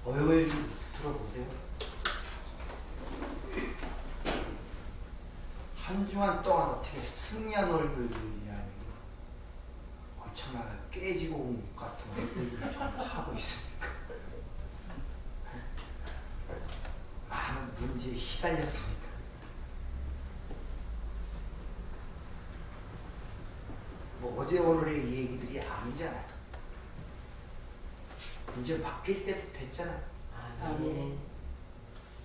얼굴 좀 들어보세요. 한 주간 동안 어떻게 승리한 얼굴들이냐, 엄청나게 깨지고 온 것 같은 얼굴들을 정말 하고 있으니까 많은 문제에 휘달렸습니다. 뭐 어제 오늘의 얘기들이 아니잖아요. 이제 바뀔 때도 됐잖아요. 아멘.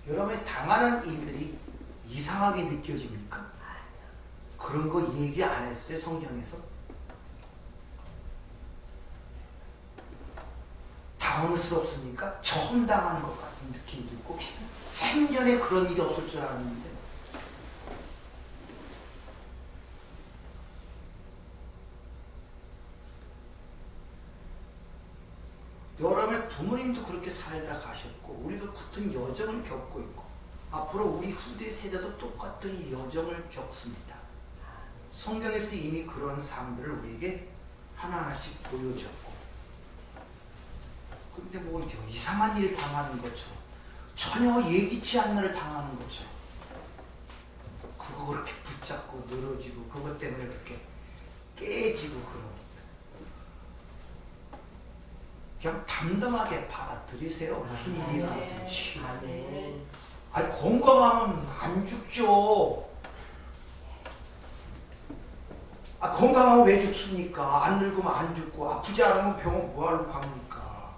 여러분이 당하는 일들이 이상하게 느껴집니까? 그런 거 얘기 안 했어요, 성경에서? 당황스럽습니까? 처음 당하는 것 같은 느낌이 들고 생전에 그런 일이 없을 줄 알았는데 여러분의 부모님도 그렇게 살다 가셨고 우리도 같은 여정을 겪고 있고 앞으로 우리 후대 세대도 똑같은 여정을 겪습니다. 성경에서 이미 그런 사람들을 우리에게 하나하나씩 보여줬고 근데 뭐 이상한 일 당하는 것처럼 전혀 예기치 않는 일을 당하는 것처럼 그거 그렇게 붙잡고 늘어지고 그것 때문에 그렇게 깨지고 그런 그냥 담담하게 받아들이세요. 무슨 일이 나든지. 아니 건강하면 안 죽죠. 아 건강하면 왜 죽습니까? 안 늙으면 안 죽고 아프지 않으면 병원 뭐하러 갑니까?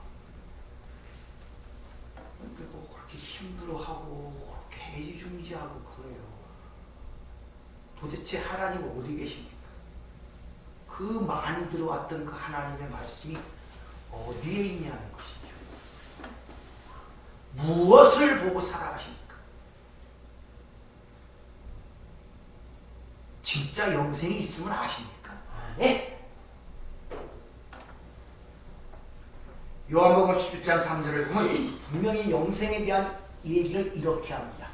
근데 뭐 그렇게 힘들어하고 그렇게 애지중지하고 그래요. 도대체 하나님 어디 계십니까? 그 많이 들어왔던 그 하나님의 말씀이 어디에 있냐는 것이죠. 무엇을 보고 살아가십니까? 진짜 영생이 있음을 아십니까? 네. 요한복음 11장 3절을 보면 분명히 영생에 대한 얘기를 이렇게 합니다.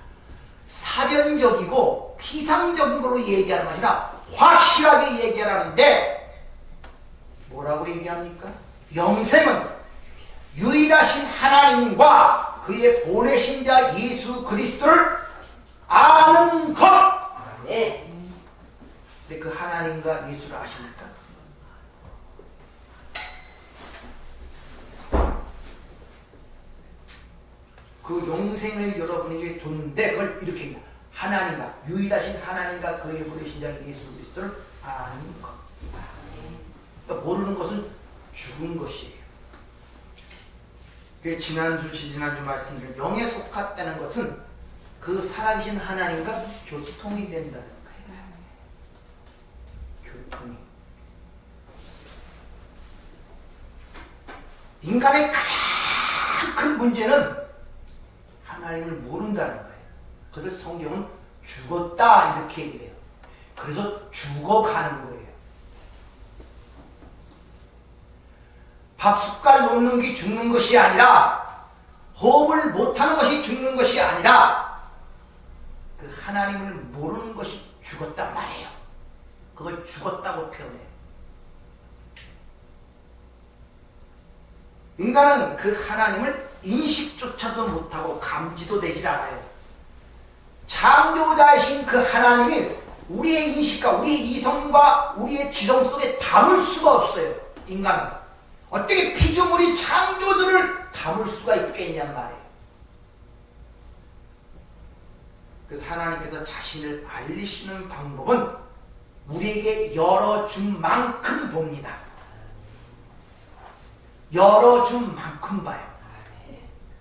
사변적이고 피상적인 걸로 얘기하는 것이 아니라 확실하게 얘기하라는데 뭐라고 얘기합니까? 영생은 유일하신 하나님과 그의 보내신 자 예수 그리스도를 아는 것. 네. 근데 그 하나님과 예수를 아십니까? 그 영생을 여러분에게 줬는데 그걸 이렇게 합니다. 하나님과 유일하신 하나님과 그의 보내신 자 예수 그리스도를 아는 것. 그러니까 모르는 것은 죽은 것이에요. 지난주, 지지난주 말씀드린 영에 속았다는 것은 그 살아계신 하나님과 교통이 된다는 거예요. 교통이. 인간의 가장 큰 문제는 하나님을 모른다는 거예요. 그래서 성경은 죽었다 이렇게 얘기를 해요. 그래서 죽어가는 거예요. 밥 숟갈 놓는 게 죽는 것이 아니라 호흡을 못하는 것이 죽는 것이 아니라 그 하나님을 모르는 것이 죽었단 말이에요. 그걸 죽었다고 표현해요. 인간은 그 하나님을 인식조차도 못하고 감지도 되질 않아요. 창조자이신 그 하나님이 우리의 인식과 우리의 이성과 우리의 지성 속에 담을 수가 없어요. 인간은. 어떻게 피조물이 창조들을 담을 수가 있겠냔 말이에요. 그래서 하나님께서 자신을 알리시는 방법은 우리에게 열어준 만큼 봅니다. 열어준 만큼 봐요.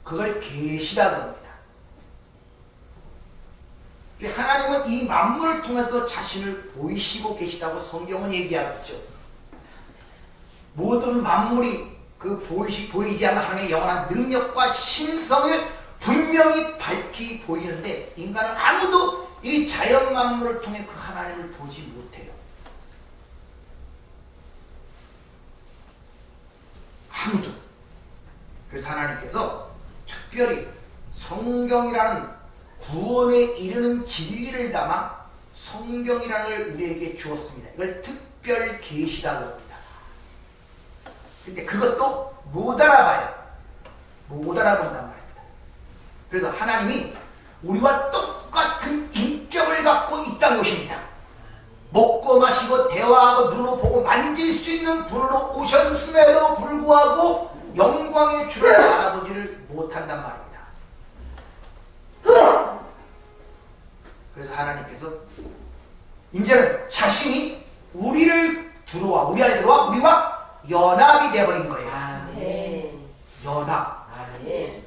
그걸 계시라고 합니다. 하나님은 이 만물을 통해서 자신을 보이시고 계시다고 성경은 얘기하고 있죠. 모든 만물이 그 보이지 않는 하나님의 영원한 능력과 신성을 분명히 밝히 보이는데 인간은 아무도 이 자연 만물을 통해 그 하나님을 보지 못해요. 아무도. 그래서 하나님께서 특별히 성경이라는 구원에 이르는 진리를 담아 성경이라는 걸 우리에게 주었습니다. 이걸 특별 계시라고 합니다. 근데 그것도 못 알아봐요. 못 알아본단 말입니다. 그래서 하나님이 우리와 똑같은 인격을 갖고 이 땅에 오십니다. 먹고 마시고 대화하고 눈으로 보고 만질 수 있는 분으로 오셨음에도 불구하고 영광의 주를 알아보지를 못한단 말입니다. 그래서 하나님께서 이제는 자신이 우리 안에 들어와 우리와 연합이 되어버린 거예요. 아멘. 연합. 아멘.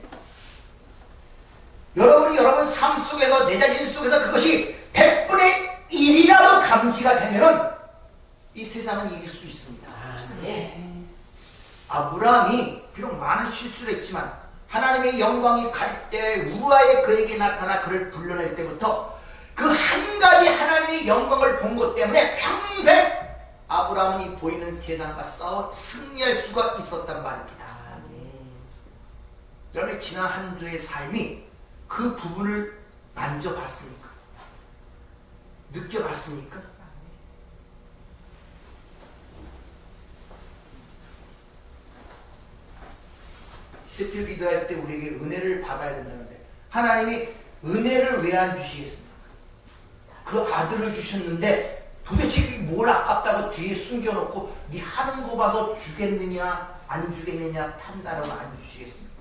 여러분 삶 속에서 내 자신 속에서 그것이 100분의 1이라도 감지가 되면은 이 세상은 이길 수 있습니다. 아멘. 아브라함이 비록 많은 실수를 했지만 하나님의 영광이 갈 때 우루아에 그에게 나타나 그를 불러낼 때부터 그 한 가지 하나님의 영광을 본 것 때문에 평생 아브라함이 보이는 세상과 싸워 승리할 수가 있었단 말입니다. 아멘. 여러분 지난 한 주의 삶이 그 부분을 만져봤습니까? 느껴봤습니까? 대표 기도할 때 우리에게 은혜를 받아야 된다는데 하나님이 은혜를 왜 안 주시겠습니까? 그 아들을 주셨는데 도대체 뭘 아깝다고 뒤에 숨겨놓고 네 하는 거 봐서 주겠느냐 안 주겠느냐 판단하고 안 주시겠습니까?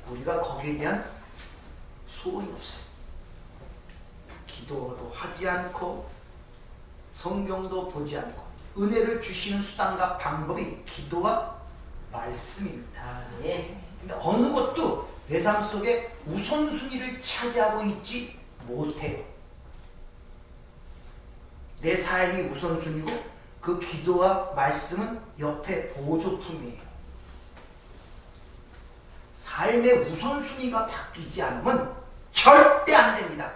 우리가 거기에 대한 소원이 없어요. 기도도 하지 않고 성경도 보지 않고 은혜를 주시는 수단과 방법이 기도와 말씀입니다. 아멘. 근데 어느 것도 내 삶 속에 우선순위를 차지하고 있지 못해요. 내 삶이 우선순위고 그 기도와 말씀은 옆에 보조품이에요. 삶의 우선순위가 바뀌지 않으면 절대 안 됩니다.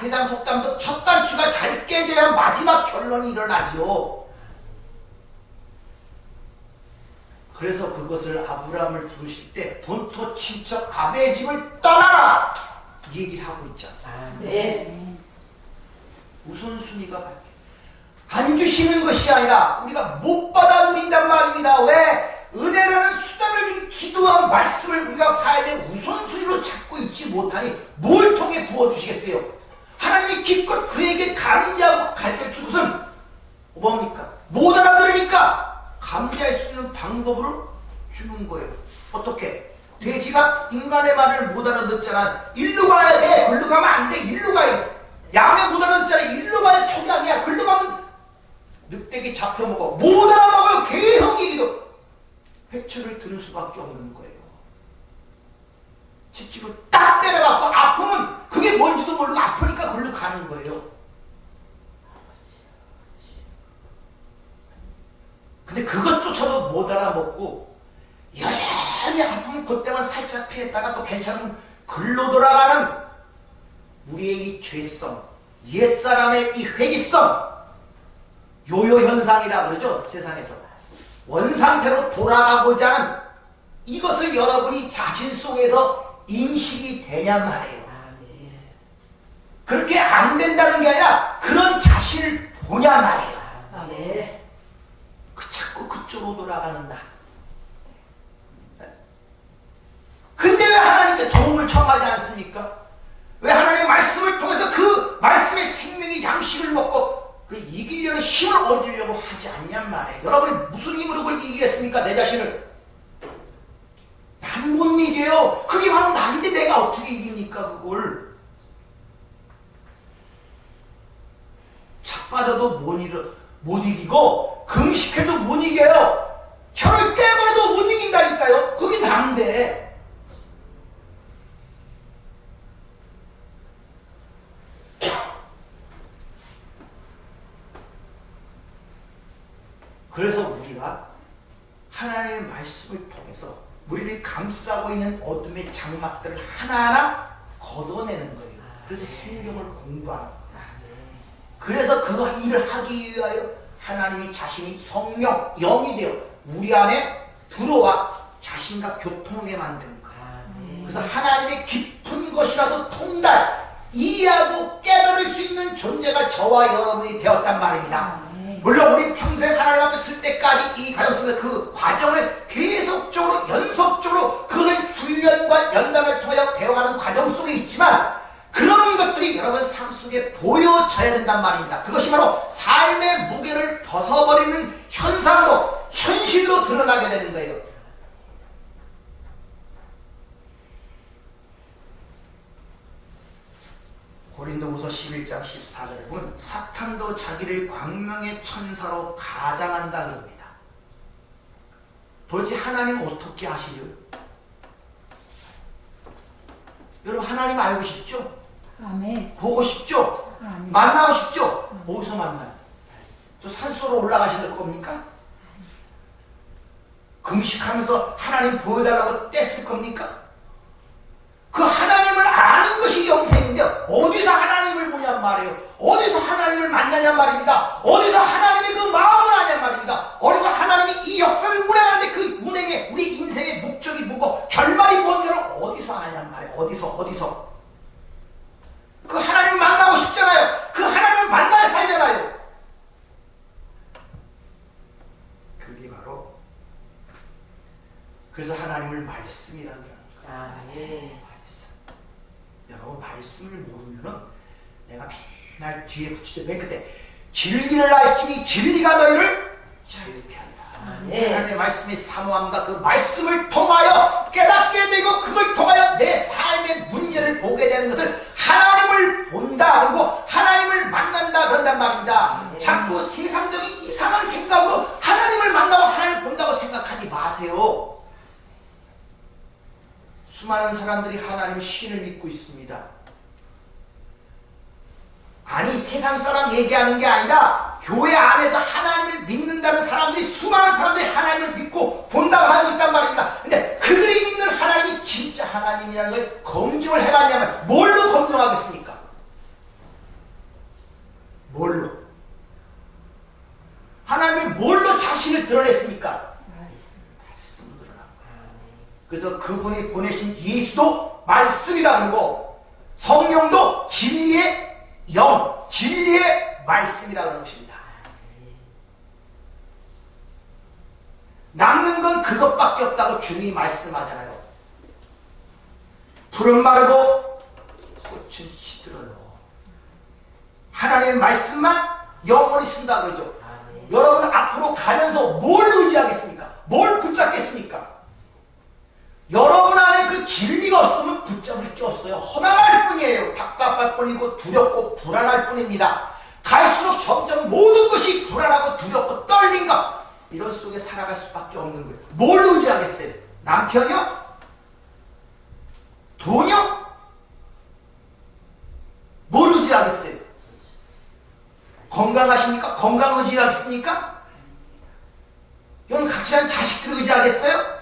세상 속담도 첫 단추가 잘 깨져야 마지막 결론이 일어나죠. 그래서 그것을 아브라함을 부르실 때 본토 친척 아베의 집을 떠나라 이 얘기를 하고 있지 않습니까? 아멘. 우선순위가 바뀌어요. 안 주시는 것이 아니라 우리가 못 받아 누린단 말입니다. 왜? 은혜라는 수단을 준 기도와 말씀을 우리가 삶의 우선순위로 찾고 있지 못하니 뭘 통해 부어주시겠어요? 하나님이 기껏 그에게 감지하고 가르쳐주고선 뭡니까? 못 알아들으니까 감지할 수 있는 방법으로 주는 거예요. 어떻게? 돼지가 인간의 말을 못 알아듣잖아. 일로 가야 돼. 글로 가면 안 돼. 일로 가야 돼. 양의 못 알아듣잖아. 일로 가야 초장이야. 글로 가면 늑대기 잡혀먹어. 못 알아먹어요. 계속 얘기도. 회초를 드는 수밖에 없는 거예요. 채찍을 딱 때려갖고 아프면 그게 뭔지도 모르고 아프니까 글로 가는 거예요. 근데 그것조차도 못 알아먹고 여전히 아프면 그때만 살짝 피했다가 또 괜찮으면 글로 돌아가는 우리의 이 죄성, 옛사람의 이 회기성, 요요현상이라 그러죠. 세상에서 원상태로 돌아가고자 하는 이것을 여러분이 자신 속에서 인식이 되냔 말이에요. 그렇게 안 된다는 게 아니라 그런 자신을 보냔 말이에요. 아멘. 자꾸 그쪽으로 돌아가는다. 근데 왜 하나님께 도움을 청하지 않습니까? 왜 하나님의 말씀을 통해서 그 말씀의 생명의 양식을 먹고 그 이기려는 힘을 얻으려고 하지 않냔 말이에요. 여러분이 무슨 힘으로 그걸 이기겠습니까? 내 자신을. 난 못 이겨요. 그게 바로 나인데 내가 어떻게 이깁니까? 그걸. 착 빠져도 못 이기고 금식해도 못 이겨요. 혀를 깨버려도 못 이긴다니까요. 그게 난데. 그래서 우리가 하나님의 말씀을 통해서 우리를 감싸고 있는 어둠의 장막들을 하나하나 걷어내는 거예요. 그래서 성경을 공부하는 거예요. 그래서 그 일을 하기 위하여 하나님이 자신이 성령, 영이 되어 우리 안에 들어와 자신과 교통하게 만든 거예요. 그래서 하나님의 깊은 것이라도 통달, 이해하고 깨달을 수 있는 존재가 저와 여러분이 되었단 말입니다. 물론 우리 평생 하나님 앞에 쓸 때까지 이 과정 속에서 그 과정을 계속적으로 있지만 그런 것들이 여러분 삶 속에 보여져야 된단 말입니다. 그것이 바로 삶의 무게를 벗어버리는 현상으로 현실로 드러나게 되는 거예요. 고린도후서 11장 14절에 보면 사탄도 자기를 광명의 천사로 가장한다 그럽니다. 도대체 하나님 어떻게 아시려? 여러분 하나님 알고 싶죠? 아멘. 보고 싶죠? 아멘. 만나고 싶죠? 어디서 만나요? 저 산소로 올라가실 겁니까? 금식하면서 하나님 보여달라고 뗐을 겁니까? 그 하나님을 아는 것이 영생인데 어디서 하나님을 보냔 말이에요. 어디서 하나님을 만나냔 말입니다. 어디서 하나님의 그 마음을 아냔 말입니다. 어디서 하나님이 이 역사를 운행하는데 그 운행에 우리 인생의 목적이 뭐고 결말이 뭔지를 어디서 아냔 말이에요. 어디서 그 하나님을 만나고 싶잖아요. 그 하나님을 만나야 살잖아요. 그게 바로 그래서 하나님을 말씀이라 그러는 거예요. 아멘. 여러분 말씀을 모르면은 내가 맨날 뒤에 붙이죠. 맨 끝에 진리를 알지니 진리가 너희를 자유케 한다. 하나님의 말씀의 사모함과 그 말씀을 통하여 깨닫게 되고 그걸 통하여 내 삶의 문제를 보게 되는 것을 하나님을 본다. 그리고 하나님을 만난다 그런단 말입니다. 자꾸 세상적인 이상한 생각으로 하나님을 만나고 하나님을 본다고 생각하지 마세요. 수많은 사람들이 하나님의 신을 믿고 있습니다. 아니 세상 사람 얘기하는 게 아니라 교회 안에서 하나님을 믿는다는 사람들이 수많은 사람들이 하나님을 믿고 본다고 하고 있단 말입니다. 근데 그들이 믿는 하나님이 진짜 하나님이라는 걸 검증을 해봤냐면 뭘로 검증하겠습니까? 뭘로? 하나님이 뭘로 자신을 드러냈습니까? 말씀으로 드러난 거예요. 그래서 그분이 보내신 예수도 말씀이라 그러고 성령도 진리의 영, 진리의 말씀이라 그러는 것입니다. 남는 건 그것밖에 없다고 주님이 말씀하잖아요. 풀은 마르고 꽃은 시들어요. 하나님의 말씀만 영원히 쓴다 그러죠. 여러분 앞으로 가면서 뭘 의지하겠습니까? 뭘 붙잡겠습니까? 여러분 안에 그 진리가 없으면 붙잡을 게 없어요. 허망할 뿐이에요. 답답할 뿐이고 두렵고 불안할 뿐입니다. 갈수록 점점 모든 것이 불안하고 두렵고 떨린가 이런 속에 살아갈 수밖에 없는 거예요. 뭘 의지하겠어요? 남편이요? 돈이요? 뭘 의지하겠어요? 건강하십니까? 건강 의지하겠습니까? 여러분 같이 한 자식들 의지하겠어요?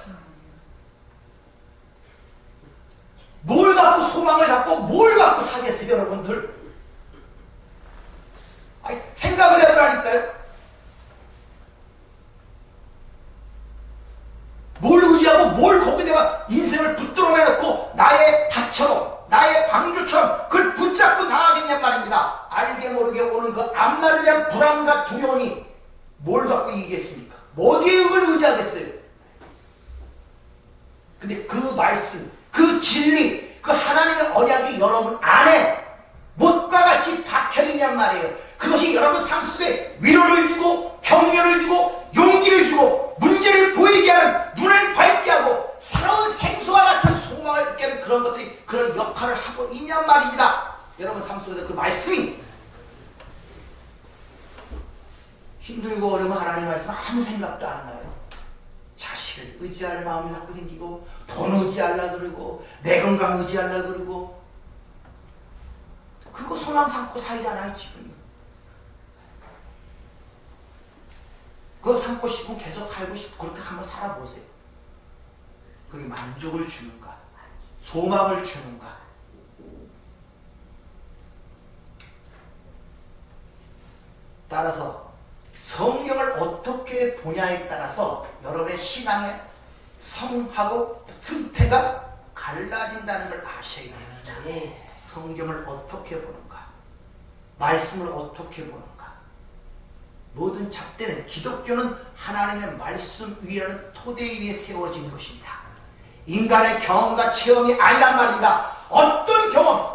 뭘 갖고 소망을 잡고 뭘 갖고 사겠어요, 여러분들? 아니, 생각을 해보라니까요. 뭘 의지하고 뭘 거기다가 인생을 붙들어 매놓고 나의 닭처럼 나의 방주처럼 그걸 붙잡고 나가겠냔 말입니다. 알게 모르게 오는 그 앞날에 대한 불안과 두려움이 뭘 갖고 이기겠습니까? 어디에 그걸 의지하겠어요? 근데 그 말씀, 그 진리, 그 하나님의 언약이 여러분 안에 못과 같이 박혀있냔 말이에요. 그것이 여러분 삶 속에 위로를 주고 격려를 주고 용기를 주고 문제를 보이게 하는 눈을 밝게 하고 새로운 생수와 같은 소망을 갖게 하는 그런 것들이 그런 역할을 하고 있냔 말입니다. 여러분 삶 속에서 그 말씀이 힘들고 어려우면 하나님 말씀 아무 생각도 안 나요. 자식을 의지할 마음이 자꾸 생기고 돈 의지하려고 그러고 내 건강 의지하려고 그러고 그거 소망 삼고 살잖아요 지금. 그거 삼고 싶고 계속 살고 싶고 그렇게 한번 살아보세요. 그게 만족을 주는가 소망을 주는가. 따라서 성경을 어떻게 보냐에 따라서 여러분의 신앙의 성하고 승패가 갈라진다는 걸 아셔야 됩니다. 성경을 어떻게 보는가, 말씀을 어떻게 보는가. 모든 잣대는 기독교는 하나님의 말씀 위라는 토대 위에 세워진 것입니다. 인간의 경험과 체험이 아니란 말입니다. 어떤 경험,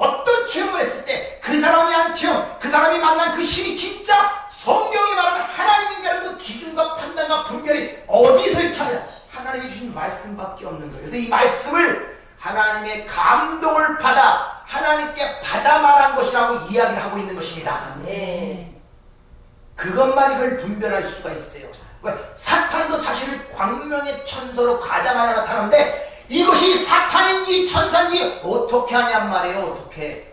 사람이 한 체험, 그 사람이 만난 그 신이 진짜 성경이 말하는 하나님인가라는 그 기준과 판단과 분별이 어디서 찾아야 하나님이 주신 말씀밖에 없는 거예요. 그래서 이 말씀을 하나님의 감동을 받아 하나님께 받아 말한 것이라고 이야기를 하고 있는 것입니다. 아멘. 그것만 이걸 분별할 수가 있어요. 왜? 사탄도 자신을 광명의 천사로 가장하여 나타나는데 이것이 사탄인지 천사인지 어떻게 하냔 말이에요. 어떻게?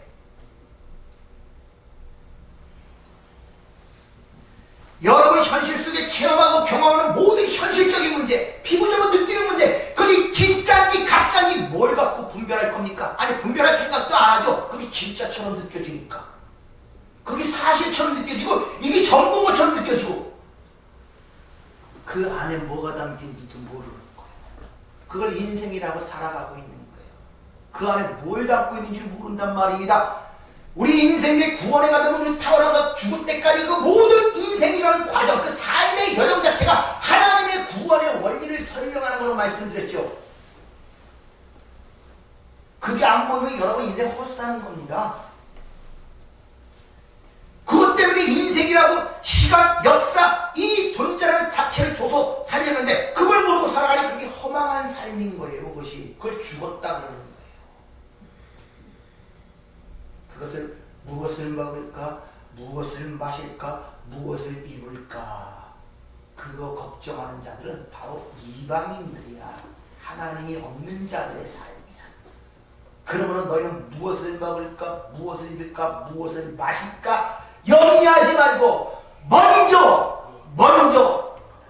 여러분 현실 속에 체험하고 경험하는 모든 현실적인 문제, 피부적으로 느끼는 문제, 그것이 진짜인지 가짜인지 뭘 갖고 분별할 겁니까? 아니 분별할 생각도 안 하죠. 그게 진짜처럼 느껴지니까. 그게 사실처럼 느껴지고 이게 전부인 것처럼 느껴지고 그 안에 뭐가 담긴지도 모르는 거예요. 그걸 인생이라고 살아가고 있는 거예요. 그 안에 뭘 담고 있는지 모른단 말입니다. 우리 인생의 구원에 가다 보면 타오르다 죽을 때까지 그 모든 인생이라는 과정, 그 삶의 여정 자체가 하나님의 구원의 원리를 설명하는 걸로 말씀드렸죠. 그게 안 보이면 여러분 인생 헛사는 겁니다. 그것 때문에 인생이라고 시간, 역사, 이 존재라는 자체를 줘서 살렸는데 그걸 모르고 살아가니 그게 허망한 삶인 거예요. 그것이. 그걸 죽었다 그러는 거예요. 그것을 무엇을 먹을까, 무엇을 마실까, 무엇을 입을까 그거 걱정하는 자들은 바로 이방인들이야. 하나님이 없는 자들의 삶이야. 그러므로 너희는 무엇을 먹을까, 무엇을 입을까, 무엇을 마실까 염려하지 말고 먼저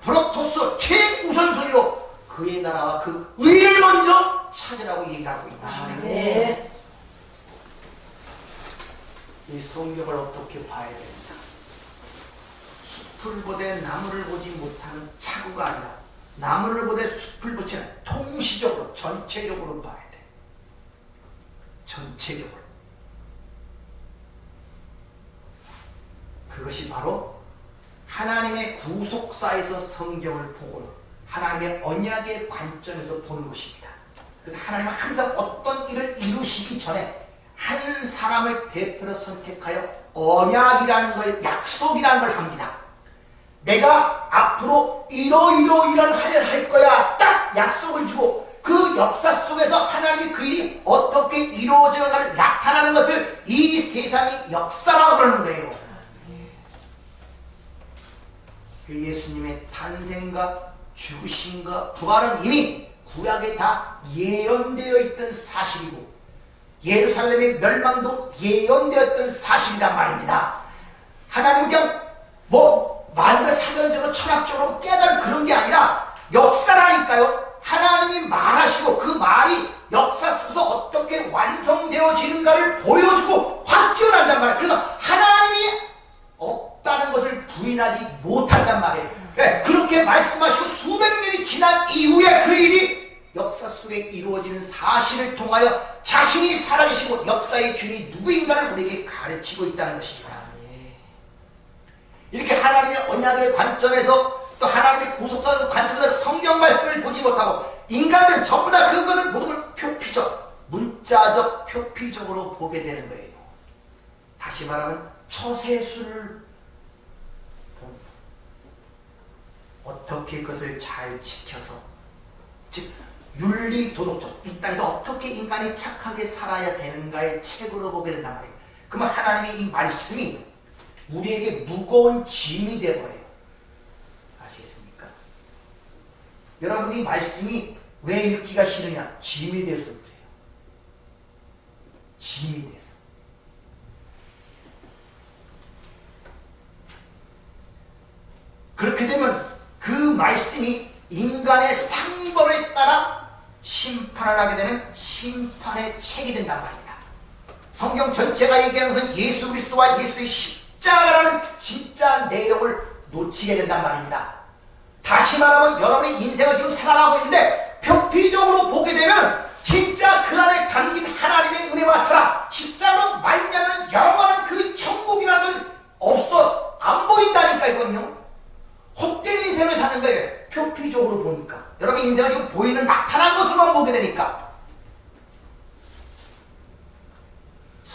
프로토스 최우선순위로 그의 나라와 그 의를 먼저 찾으라고 얘기하고 있는 것입니다. 아멘. 이 성경을 어떻게 봐야 됩니다. 숲을 보되 나무를 보지 못하는 차구가 아니라 나무를 보되 숲을 보지는 통시적으로 전체적으로 봐야 돼. 전체적으로. 그것이 바로 하나님의 구속사에서 성경을 보고 하나님의 언약의 관점에서 보는 것입니다. 그래서 하나님은 항상 어떤 일을 이루시기 전에 한 사람을 대표로 선택하여 언약이라는 걸, 약속이라는 걸 합니다. 내가 앞으로 이러이러이런 하려 할 거야. 딱 약속을 주고 그 역사 속에서 하나님이 그 일이 어떻게 이루어져가 나타나는 것을 이 세상의 역사라고 그러는 거예요. 그 예수님의 탄생과 죽으심과 부활은 이미 구약에 다 예언되어 있던 사실이고 예루살렘의 멸망도 예언되었던 사실이란 말입니다. 하나님 그냥 말과 사견적으로 철학적으로 깨달은 그런 게 아니라 역사라니까요. 하나님이 말하시고 그 말이 역사 속에서 어떻게 완성되어지는가를 보여주고 확증한단 말이에요. 그래서 하나님이 없다는 것을 부인하지 못한단 말이에요. 그렇게 말씀하시고 수백 년이 지난 이후에 그 일이 역사 속에 이루어지는 사실을 통하여 자신이 살아계시고 역사의 주인이 누구인가를 우리에게 가르치고 있다는 것입니다. 이렇게 하나님의 언약의 관점에서 또 하나님의 구속사의 관점에서 성경 말씀을 보지 못하고 인간들은 전부 다 그것을 모든 걸 표피적, 문자적, 표피적으로 보게 되는 거예요. 다시 말하면 처세술을 어떻게 그것을 잘 지켜서 즉 윤리 도덕적 이 땅에서 어떻게 인간이 착하게 살아야 되는가의 책으로 보게 된단 말이에요. 그러면 하나님의 이 말씀이 우리에게 무거운 짐이 되어버려요. 아시겠습니까? 여러분 이 말씀이 왜 읽기가 싫으냐? 짐이 돼서 그래요. 짐이 돼서. 그렇게 되면 그 말씀이 인간의 상벌에 따라 심판을 하게 되는 심판의 책이 된단 말입니다. 성경 전체가 얘기하는 것은 예수 그리스도와 예수의 십자가라는 진짜 내용을 놓치게 된단 말입니다. 다시 말하면 여러분의 인생을 지금 살아가고 있는데 표피적으로 보게 되면 진짜 그 안에 담긴 하나님의 은혜와 사랑, 십자가로 말미암은 영원한 그 천국이라는 건 없어 안 보인다니까. 이건요 헛된 인생을 사는 거예요. 표피적으로 보니까 여러분 인생을 지금 보이는 나타난 것으로만 보게 되니까.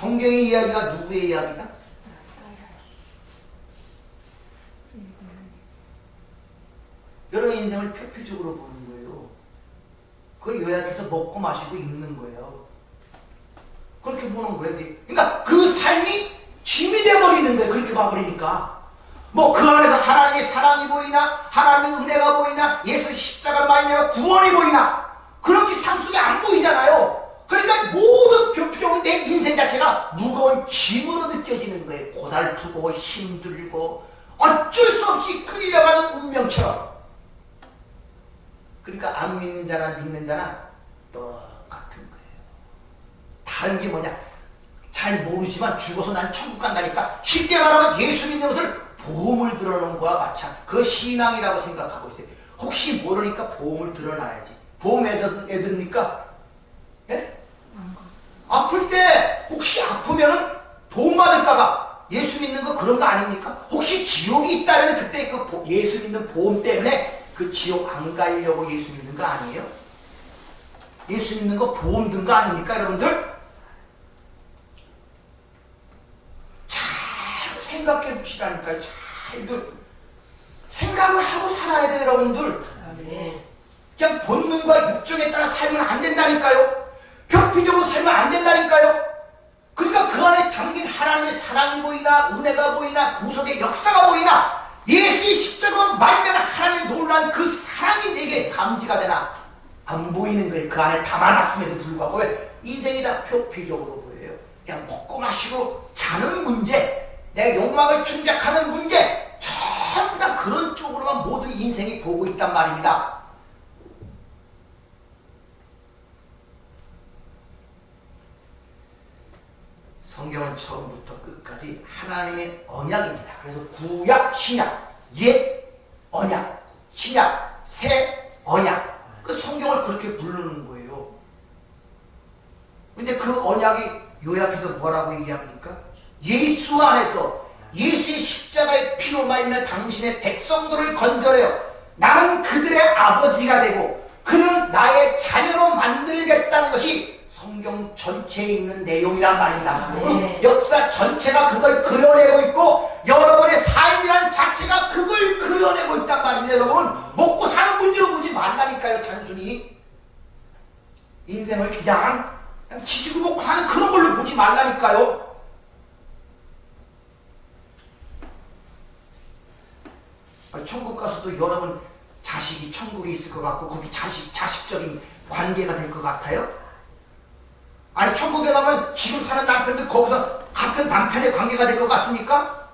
성경의 이야기가 누구의 이야기다? 여러분 인생을 표피적으로 보는 거예요. 그 요약해서 먹고 마시고 입는 거예요. 그렇게 보는 거예요. 그러니까 그 삶이 짐이 돼버리는 거예요. 그렇게 봐버리니까. 뭐 그 안에서 하나님의 사랑이 보이나, 하나님의 은혜가 보이나, 예수의 십자가로 말미암아 구원이 보이나, 그런 게 삶 속에 안 보이잖아요. 그러니까 모든 표피적으로 내 인생 자체가 무거운 짐으로 느껴지는 거예요. 고달프고 힘들고 어쩔 수 없이 끌려가는 운명처럼. 그러니까 안 믿는 자나 믿는 자나 똑같은 거예요. 다른 게 뭐냐? 잘 모르지만 죽어서 난 천국 간다니까. 쉽게 말하면 예수 믿는 것을 보험을 들어놓은 거와 마찬. 그 신앙이라고 생각하고 있어요. 혹시 모르니까 보험을 들어놔야지. 보험 왜 듭니까? 예? 아플 때 혹시 아프면은 보험 받을까봐. 예수 믿는 거 그런 거 아닙니까? 혹시 지옥이 있다면 그때 그 예수 믿는 보험 때문에 그 지옥 안 가려고 예수 믿는 거 아니에요? 예수 믿는 거 보험 든 거 아닙니까, 여러분들? 잘 생각해 보시라니까요. 잘들 생각을 하고 살아야 돼요, 여러분들. 그냥 본능과 육정에 따라 살면 안 된다니까요. 표피적으로 살면 안 된다니까요. 그러니까 그 안에 담긴 하나님의 사랑이 보이나, 은혜가 보이나, 구속의 역사가 보이나, 예수의 십자가로 말미암아 하나님의 놀라운 그 사랑이 내게 감지가 되나 안 보이는 거예요. 그 안에 담아놨음에도 불구하고. 왜? 인생이 다 표피적으로 보여요. 그냥 먹고 마시고 자는 문제, 내 욕망을 충족하는 문제, 전부 다 그런 쪽으로만 모든 인생이 보고 있단 말입니다. 성경은 처음부터 끝까지 하나님의 언약입니다. 그래서 구약, 신약, 옛 언약, 신약, 새 언약. 그 성경을 그렇게 부르는 거예요. 근데 그 언약이 요약해서 뭐라고 얘기합니까? 예수 안에서 예수의 십자가의 피로 말미암아 당신의 백성들을 건져내어 나는 그들의 아버지가 되고 그는 나의 자녀로 만들겠다는 것이 성경 전체에 있는 내용이란 말입니다. 네. 역사 전체가 그걸 그려내고 있고 여러분의 삶이란 자체가 그걸 그려내고 있단 말입니다. 여러분 먹고 사는 문제로 보지 말라니까요. 단순히 인생을 그냥 지지고 먹고 사는 그런 걸로 보지 말라니까요. 천국 가서도 여러분 자식이 천국에 있을 것 같고 그게 자식적인 관계가 될 것 같아요? 아니 천국에 가면 지금 사는 남편도 거기서 같은 남편의 관계가 될 것 같습니까?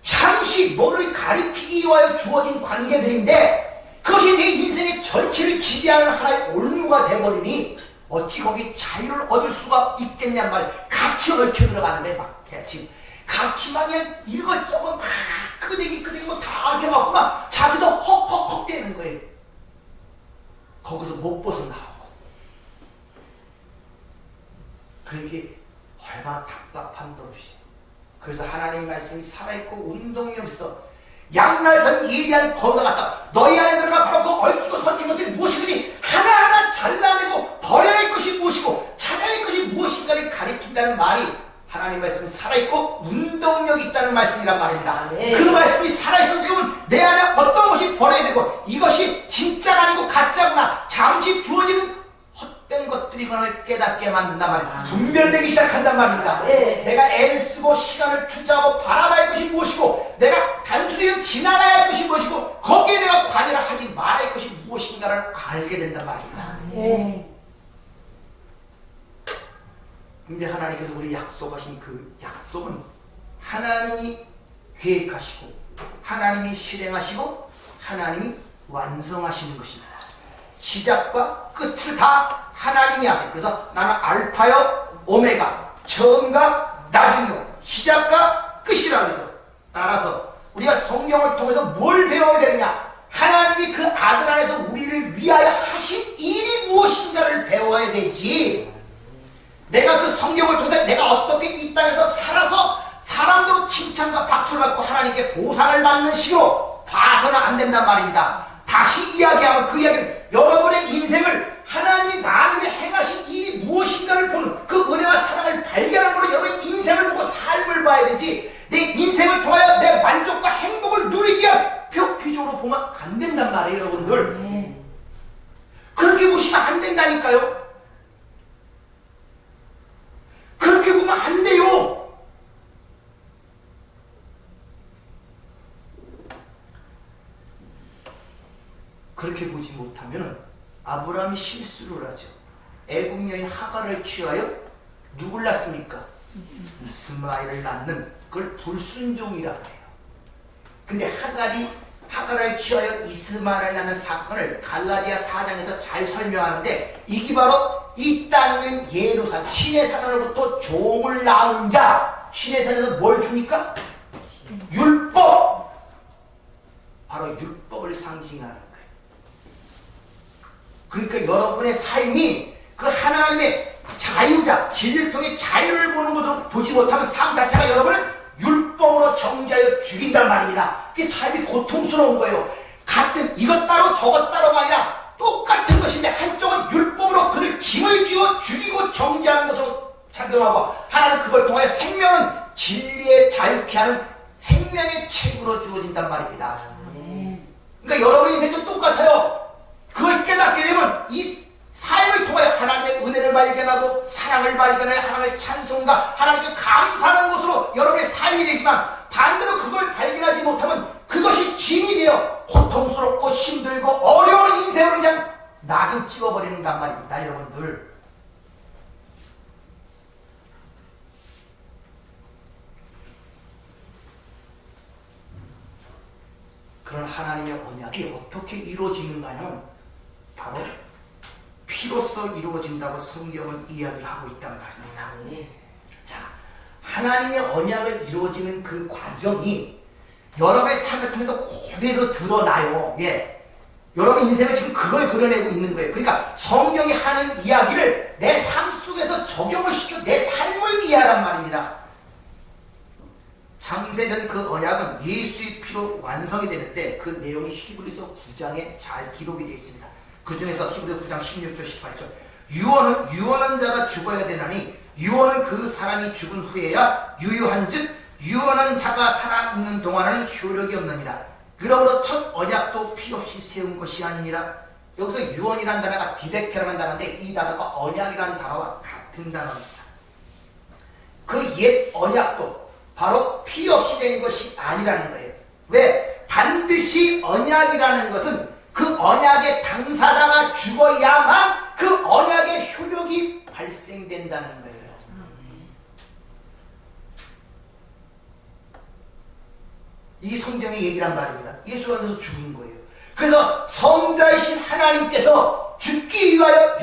잠시 뭐를 가리키기 위하여 주어진 관계들인데 그것이 내 인생의 전체를 지배하는 하나의 올무가 되어버리니 어찌 거기 자유를 얻을 수가 있겠냔 말이에요. 같이 얽혀 들어가는데 막 지금 같이만 그냥 이것저것 막 끄대기 뭐 다 얽혀갖고 막 자기도 헉헉헉 되는 거예요. 거기서 못 벗어나오고 그렇게 얼마나 답답한 노릇이에요. 그래서 하나님의 말씀이 살아있고 운동력 있어. 양날선 예리한 거가 같다. 너희 안에 들어가 바로 그 얽히고 설킨 것들이 무엇이든지 하나하나 잘라내고 버려낼 것이 무엇이고 찾아낼 것이 무엇인가를 가리킨다는 말이 하나님의 말씀이 살아있고 운동력이 있다는 말씀이란 말입니다. 네. 그 말씀이 살아있어 되면 내 안에 어떤 것이 버려야 되고 이것이 진짜가 아니고 가짜구나 잠시 주어지는 헛된 것들이거나 깨닫게 만든단 말입니다. 분별되기 시작한단 말입니다. 네. 내가 애를 쓰고 시간을 투자하고 바라봐야 할 것이 무엇이고 내가 단순히 지나가야 할 것이 무엇이고 거기에 내가 관여를 하지 말아야 할 것이 무엇인가를 알게 된단 말입니다. 네. 근데 하나님께서 우리 약속하신 그 약속은 하나님이 계획하시고 하나님이 실행하시고 하나님이 완성하시는 것입니다. 시작과 끝을 다 하나님이 하세요. 그래서 나는 알파요 오메가 처음과 나중이요 시작과 끝이라고 해요. 따라서 우리가 성경을 통해서 뭘 배워야 되느냐, 하나님이 그 아들 안에서 우리를 위하여 하신 일이 무엇인가를 배워야 되지, 내가 그 성경을 통해 내가 어떻게 이 땅에서 살아서 사람도 칭찬과 박수를 받고 하나님께 보상을 받는 식으로 봐서는 안 된단 말입니다. 다시 이야기하면 그 이야기는 여러분의 인생을 하나님이 나에게 행하신 일이 무엇인가를 보는 그 은혜와 사랑을 발견한 걸로 여러분의 인생을 보고 삶을 봐야 되지, 내 인생을 통하여 내 만족과 행복을 누리기 위한 표피적으로 보면 안 된단 말이에요, 여러분들. 아멘. 그렇게 보시면 안 된다니까요. 그렇게 보면 안 돼요. 그렇게 보지 못하면 아브라함이 실수를 하죠. 애국 여인 하갈을 취하여 누굴 낳습니까? 이스마엘을 낳는, 그걸 불순종이라고 해요. 근데 하갈을 취하여 이스마엘을 낳는 사건을 갈라디아 4장에서 잘 설명하는데, 이게 바로 이 땅은 예루살렘 신의 산으로부터 종을 낳은 자, 신의 산에서 뭘 줍니까? 율법. 바로 율법을 상징하는 거예요. 그러니까 여러분의 삶이 그 하나님의 자유자, 진리를 통해 자유를 보는 것으로 보지 못하면 삶 자체가 여러분을 율법으로 정죄하여 죽인단 말입니다. 그 삶이 고통스러운 거예요. 같은 이것 따로 저것 따로가 아니라 똑같은 것인데, 한쪽은 율법으로 그를 짐을 쥐어 죽이고 정죄하는 것으로 작용하고, 하나는 그걸 통하여 생명은 진리에 자유케 하는 생명의 책으로 주어진단 말입니다. 그러니까 여러분 인생도 똑같아요. 그걸 깨닫게 되면 이 삶을 통하여 하나님의 은혜를 발견하고 사랑을 발견하여 하나님의 찬송과 하나님께 감사하는 것으로 여러분의 삶이 되지만, 반대로 그걸 발견하지 못하면 그것이 짐이 되어 고통스럽고 힘들고 어려운 인생으로 그냥 낙인 찍어버리는단 말입니다, 여러분들. 그런 하나님의 언약이 어떻게 이루어지는가는 바로 피로써 이루어진다고 성경은 이야기를 하고 있단 말입니다. 자, 하나님의 언약을 이루어지는 그 과정이 여러분의 삶을 통해서 그대로 드러나요. 예. 여러분 인생을 지금 그걸 그려내고 있는 거예요. 그러니까 성경이 하는 이야기를 내 삶 속에서 적용을 시켜 내 삶을 이해하란 말입니다. 창세전 그 언약은 예수의 피로 완성이 되는데, 그 내용이 히브리서 9장에 잘 기록이 되어 있습니다. 그 중에서 히브리서 9장 16절 18절, 유언한 자가 죽어야 되나니 유언은 그 사람이 죽은 후에야 유효한즉 유언한 자가 살아있는 동안에는 효력이 없느니라. 그러므로 첫 언약도 피 없이 세운 것이 아니니라. 여기서 유언이라는 단어가 디데케라는 단어인데, 이 단어가 언약이라는 단어와 같은 단어입니다. 그 옛 언약도 바로 피 없이 된 것이 아니라는 거예요. 왜? 반드시 언약이라는 것은 그 언약의 당사자가 죽어야만 그 언약의 효력이 발생된다는 거예요. 이 성경의 얘기란 말입니다. 예수가 그래서 죽은 거예요. 그래서 성자이신 하나님께서 죽기 위하여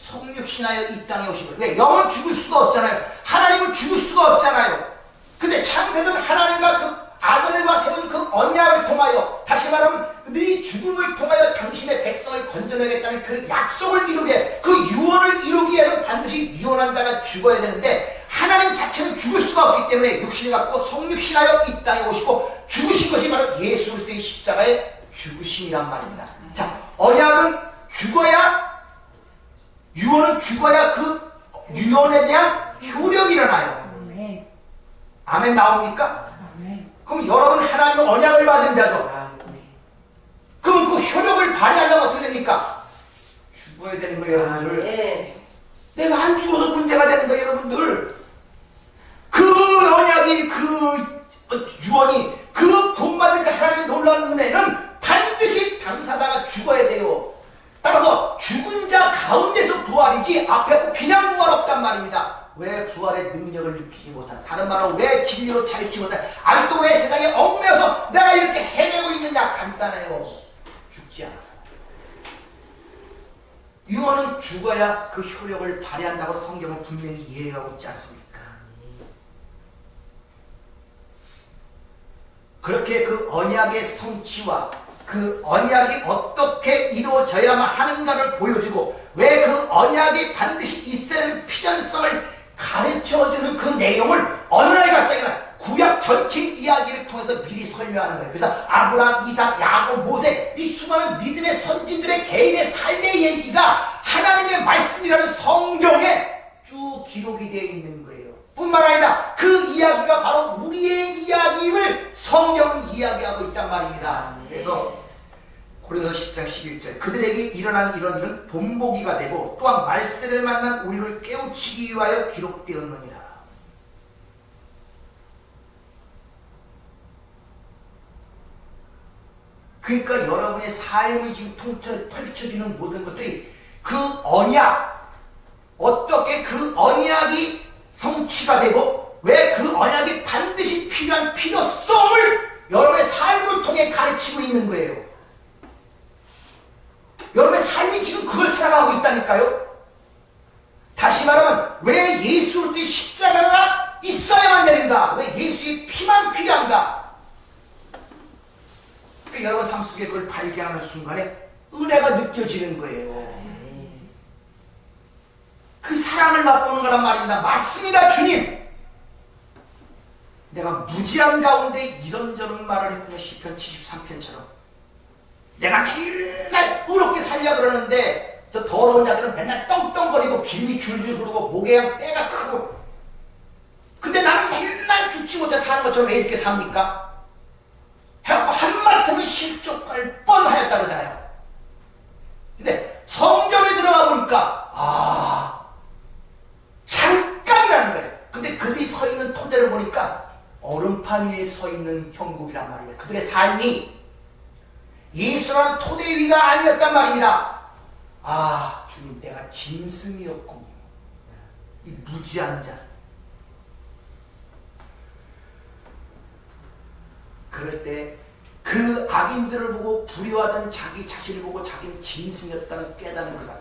성육신하여 이 땅에 오신 거예요. 왜? 영은 죽을 수가 없잖아요. 하나님은 죽을 수가 없잖아요. 근데 창세전 하나님과 그 아들과 세운 그 언약을 통하여, 다시 말하면 네 죽음을 통하여 당신의 백성을 건져내겠다는 그 약속을 이루게, 그 유언을 이루기 위해서는 반드시 유언한 자가 죽어야 되는데, 하나님 자체는 죽을 수가 없기 때문에 육신을 갖고 성육신하여 이 땅에 오시고 죽으신 것이 바로 예수 그리스도의 십자가의 죽으심이란 말입니다. 자, 언약은 죽어야, 유언은 죽어야 그 유언에 대한 효력이 일어나요. 아멘 나옵니까? 그럼 여러분 하나님의 언약을 받은 자죠. 그럼 그 효력을 발휘하려면 어떻게 됩니까? 죽어야 되는 거예요, 여러분들. 내가 안 죽어서 문제가 되는 거예요, 여러분들. 그 언약이, 그 유언이, 그 본받을 그 하나님의 놀라운 은혜는 반드시 당사자가 죽어야 돼요. 따라서 죽은 자 가운데서 부활이지 앞에 그냥 부활 없단 말입니다. 왜 부활의 능력을 느끼지 못하는, 다른 말로 왜 진리로 차리지 못하는, 아직도 왜 세상에 얽매여서 내가 이렇게 헤매고 있느냐? 간단해요. 죽지 않아서. 유언은 죽어야 그 효력을 발휘한다고 성경은 분명히 이해하고 있지 않습니까? 그렇게 그 언약의 성취와 그 언약이 어떻게 이루어져야만 하는가를 보여주고, 왜 그 언약이 반드시 있어야 하는 필연성을 가르쳐주는 그 내용을 어느 날 갑자기 구약 전체 이야기를 통해서 미리 설명하는 거예요. 그래서 아브라함, 이삭, 야곱, 모세 이 수많은 믿음의 선진들의 개인의 삶의 얘기가 하나님의 말씀이라는 성경에 쭉 기록이 되어 있는 거예요. 뿐만 아니라 그 이야기가 바로 우리의 이야기임을 성경은 이야기하고 있단 말입니다. 그래서 고린도서 10장 11절 그들에게 일어나는 이런 일은 본보기가 되고 또한 말세를 만난 우리를 깨우치기 위하여 기록되었느니라. 그러니까 여러분의 삶의 지금 통째로 펼쳐지는 모든 것들이 그 언약, 어떻게 그 언약이 성취가 되고 왜 그 언약이 반드시 필요한 필요성을 여러분의 삶을 통해 가르치고 있는 거예요. 여러분의 삶이 지금 그걸 살아가고 있다니까요. 다시 말하면 왜 예수 그리스도의 십자가가 있어야만 되는가? 왜 예수의 피만 필요한가? 여러분 삶 속에 그걸 발견하는 순간에 은혜가 느껴지는 거예요. 그 사랑을 맛보는 거란 말입니다. 맞습니다, 주님. 내가 무지한 가운데 이런저런 말을 했구나. 시편 73편처럼 내가 맨날 의롭게 살려 그러는데 저 더러운 자들은 맨날 떵떵거리고 기름이 줄줄 흐르고 목에 그냥 때가 크고, 근데 나는 맨날 죽지 못해 사는 것처럼 왜 이렇게 삽니까? 해갖고 한마디면 실족할 뻔하였다 그러잖아요. 근데 성경에 들어가 보니까 잠깐이라는 거예요. 근데 그들이 서 있는 토대를 보니까 얼음판 위에 서 있는 형국이란 말이에요. 그들의 삶이 예수라는 토대 위가 아니었단 말입니다. 주님, 내가 짐승이었군요. 이 무지한 자. 그럴 때 그 악인들을 보고 불효하던 자기 자신을 보고 자기는 짐승이었다는 깨닫는 것을,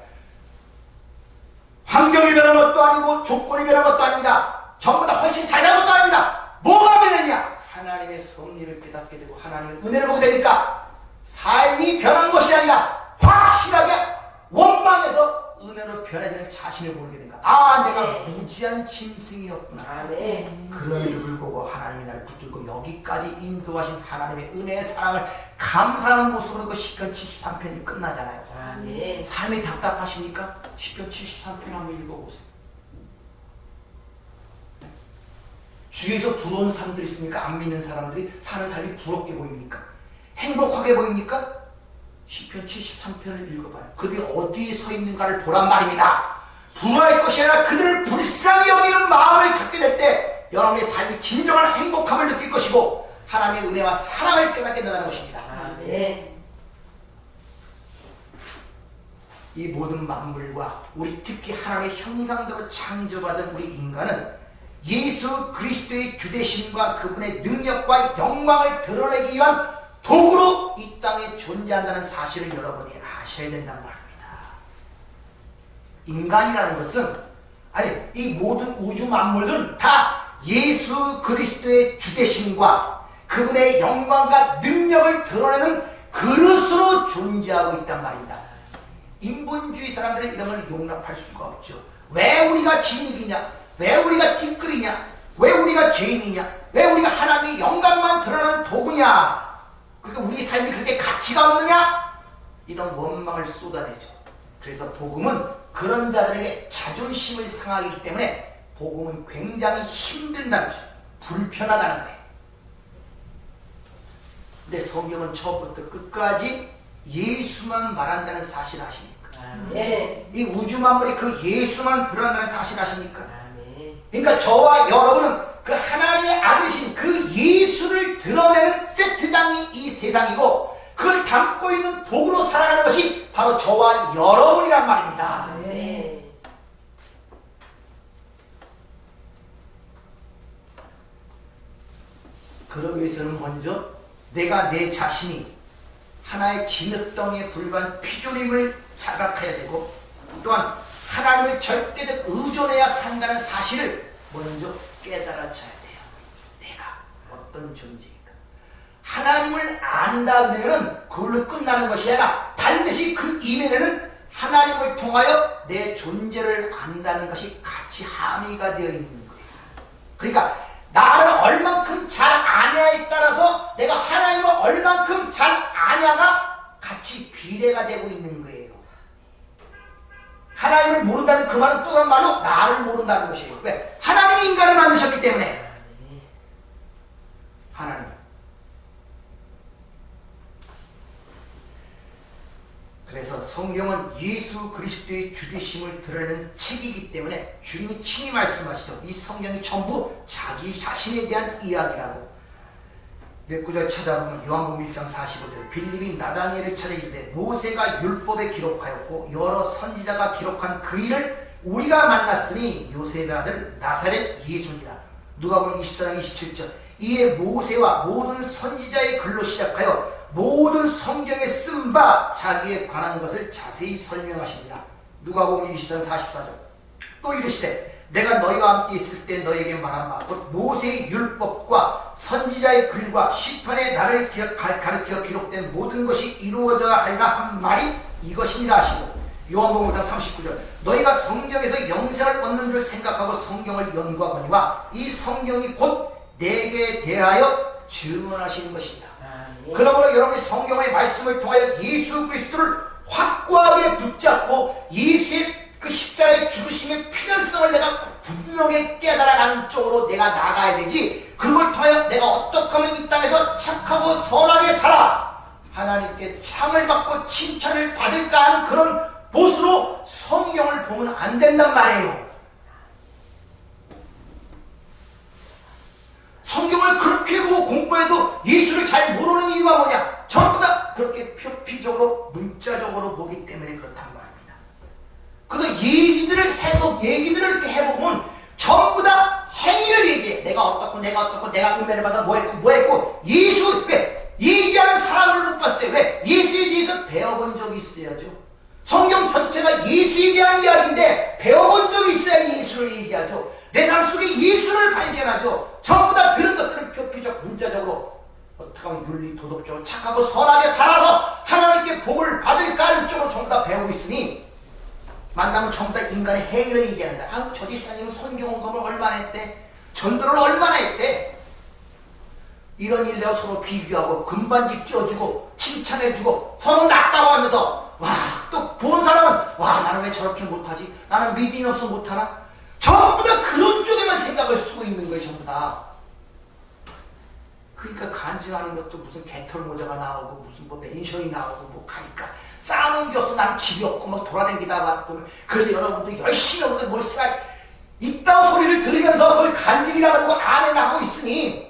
환경이 변한 것도 아니고 조건이 변한 것도 아닙니다. 전부 다 훨씬 잘한 것도 아닙니다. 뭐가 변했냐? 하나님의 섭리를 깨닫게 되고 하나님의 은혜를 보게 되니까 삶이 변한 것이 아니라 확실하게 원망에서 은혜로 변해지는 자신을 보게 되니까 내가 무지한 짐승이었구나. 아멘. 그럼에도 불구하고 하나님이 나를 붙들고 여기까지 인도하신 하나님의 은혜의 사랑을 감사하는 모습으로 그 시편 73편이 끝나잖아요. 아멘. 삶이 답답하십니까? 시편 73편 한번 읽어보세요. 주위에서 부러운 사람들이 있습니까? 안 믿는 사람들이 사는 삶이 부럽게 보입니까? 행복하게 보입니까? 시편 73편을 읽어봐요. 그들이 어디에 서 있는가를 보란 말입니다. 부러워할 것이 아니라 그들을 불쌍히 여기는 마음을 갖게 될 때 여러분의 삶이 진정한 행복함을 느낄 것이고 하나님의 은혜와 사랑을 깨닫게 된다는 것입니다. 아멘. 이 모든 만물과 우리 특히 하나님의 형상대로 창조받은 우리 인간은 예수 그리스도의 주되심과 그분의 능력과 영광을 드러내기 위한 도구로 이 땅에 존재한다는 사실을 여러분이 아셔야 된다는 말입니다. 인간이라는 것은, 이 모든 우주 만물들은 다 예수 그리스도의 주되심과 그분의 영광과 능력을 드러내는 그릇으로 존재하고 있단 말입니다. 인본주의 사람들은 이런 걸 용납할 수가 없죠. 왜 우리가 진흙이냐? 왜 우리가 띠끌이냐? 왜 우리가 죄인이냐? 왜 우리가 하나님의 영광만 드러나는 도구냐? 그러니까 우리 삶이 그렇게 가치가 없느냐? 이런 원망을 쏟아내죠. 그래서 복음은 그런 자들에게 자존심을 상하기 때문에 복음은 굉장히 힘들다는 거죠. 불편하다는 거예요. 근데 성경은 처음부터 끝까지 예수만 말한다는 사실 아십니까? 네. 이 우주 만물이 그 예수만 드러난다는 사실 아십니까? 아멘. 그러니까 저와 여러분은 그 하나님의 아들이신 그 예수를 드러내는 세트장이 이 세상이고 그걸 담고 있는 도구로 살아가는 것이 바로 저와 여러분이란 말입니다. 아멘. 그러기 위해서는 먼저 내가 내 자신이 하나의 진흙덩이에 불과한 피조림을 자각해야 되고 또한 하나님을 절대적 의존해야 산다는 사실을 먼저 깨달아져야 돼요. 내가 어떤 존재인가. 하나님을 안다 그러면 그걸로 끝나는 것이 아니라 반드시 그 이면에는 하나님을 통하여 내 존재를 안다는 것이 같이 함의가 되어 있는 거예요. 그러니까 나를 얼만큼 잘 아냐에 따라서 내가 하나님을 얼만큼 잘 아냐가 같이 비례가 되고 있는 거예요. 하나님을 모른다는 그 말은 또 다른 말로 나를 모른다는 것이에요. 왜? 하나님이 인간을 만드셨기 때문에. 하나님. 그래서 성경은 예수 그리스도의 주되심을 드러내는 책이기 때문에 주님이 친히 말씀하시죠. 이 성경이 전부 자기 자신에 대한 이야기라고. 몇 구절 찾아보면 요한복음 1장 45절 빌립이 나다니엘을 찾아 이르되 모세가 율법에 기록하였고 여러 선지자가 기록한 그 일을 우리가 만났으니 요셉의 아들 나사렛 예수니라. 누가복음 24장 27절 이에 모세와 모든 선지자의 글로 시작하여 모든 성경에 쓴 바 자기에 관한 것을 자세히 설명하시니라. 누가복음 24장 44절 또 이르시되 내가 너희와 함께 있을 때 너희에게 말한 바 곧 모세의 율법과 선지자의 글과 시편에 나를 가르쳐 기록된 모든 것이 이루어져야 하리라 한 말이 이것이니라 하시고 요한복음 5장 39절 너희가 성경에서 영생을 얻는 줄 생각하고 성경을 연구하거니와 이 성경이 곧 내게 대하여 증언하시는 것이니라. 그러므로 여러분이 성경의 말씀을 통하여 예수 그리스도를 확고하게 붙잡고 예수의 그 십자가의 죽으심의 필연성을 내가 분명히 깨달아가는 쪽으로 내가 나가야 되지. 그걸 통하여 내가 어떻게 하면 이 땅에서 착하고 선하게 살아 하나님께 상을 받고 칭찬을 받을까 하는 그런 보수로 성경을 보면 안 된단 말이에요. 성경을 그렇게 보고 공부해도 예수를 잘 모르는 이유가 뭐냐? 전부 다 그렇게 표피적으로 문자적으로 보기 때문에 그렇단 말입니다. 그래서 얘기들을 이렇게 해보면 전부 다 행위를 얘기해. 내가 어떻고 내가 은혜를 받아 뭐 했고 예수 왜 얘기하는 사람을 못 봤어요. 왜? 예수에 대해서 배워본 적이 있어야죠. 성경 전체가 예수에 대한 이야기인데 배워본 적이 있어야 예수를 얘기하죠. 내 삶 속에 예수를 발견하죠. 전부 다 그런 것들을 표피적 문자적으로 어떻게 하면 윤리 도덕적으로 착하고 선하게 살아서 하나님께 복을 받을까 하는 쪽으로 전부 다 배우고 있으니 만나면 전부 다 인간의 행위를 얘기한다. 아, 저 집사님은 성경원금을 얼마나 했대? 전도를 얼마나 했대? 이런 일대로 서로 비교하고 금반지 띄워주고 칭찬해주고 서로 낫다고 하면서 와, 또 본 사람은 와, 나는 왜 저렇게 못하지? 나는 믿음이 없어 못하나? 전부 다 그런 쪽에만 생각을 쓰고 있는 거예요. 전부 다. 그러니까 간증하는 것도 무슨 개털 모자가 나오고 무슨 뭐 멘션이 나오고 뭐 가니까 싸우는 게 없어. 나는 집이 없고 막 돌아다니다가 그래서 여러분도 열심히 하고 뭘 이딴 소리를 들으면서 그걸 간증이라고 하고 아멘을 하고 있으니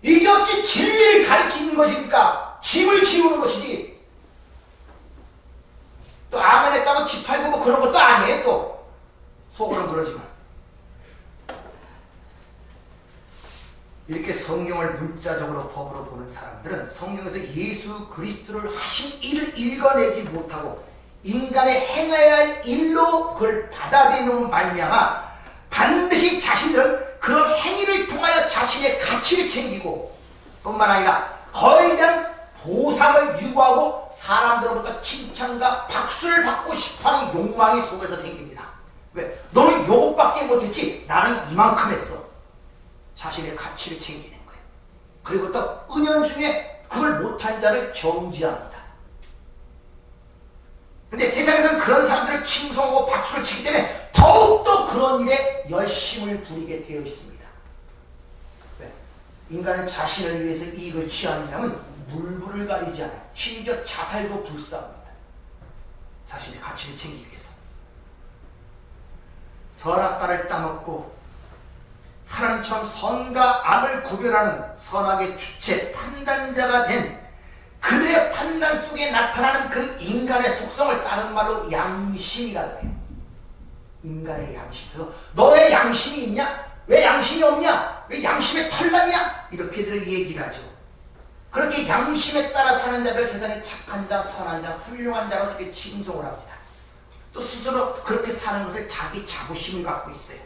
이게 어찌 진리를 가리키는 것입니까? 짐을 지우는 것이지. 또 아멘했다고 집 팔고 뭐 그런 것도 아니에요. 또 속으로는 그러지만 이렇게 성경을 문자적으로 법으로 보는 사람들은 성경에서 예수 그리스도를 하신 일을 읽어내지 못하고 인간의 행해야 할 일로 그걸 받아들이는 말미암아 반드시 자신들은 그런 행위를 통하여 자신의 가치를 챙기고 뿐만 아니라 거에 대한 보상을 유구하고 사람들로부터 칭찬과 박수를 받고 싶어하는 욕망이 속에서 생깁니다. 왜? 너는 요것밖에 못했지 나는 이만큼 했어. 자신의 가치를 챙기는 거예요. 그리고 또 은연중에 그걸 못한 자를 정지합니다. 근데 세상에서는 그런 사람들을 칭송하고 박수를 치기 때문에 더욱더 그런 일에 열심을 부리게 되어 있습니다. 왜? 인간은 자신을 위해서 이익을 취하느냐면 물불을 가리지 않아요. 심지어 자살도 불사합니다. 자신의 가치를 챙기기 위해서. 선악과를 따먹고 하나님처럼 선과 악을 구별하는 선악의 주체 판단자가 된 그들의 판단 속에 나타나는 그 인간의 속성을 다른 말로 양심이라고 해요. 인간의 양심. 그래서 너의 양심이 있냐? 왜 양심이 없냐? 왜 양심에 털났냐? 이렇게들 얘기를 하죠. 그렇게 양심에 따라 사는 자들 세상에 착한 자, 선한 자, 훌륭한 자로 그렇게 칭송을 합니다. 또 스스로 그렇게 사는 것을 자기 자부심을 갖고 있어요.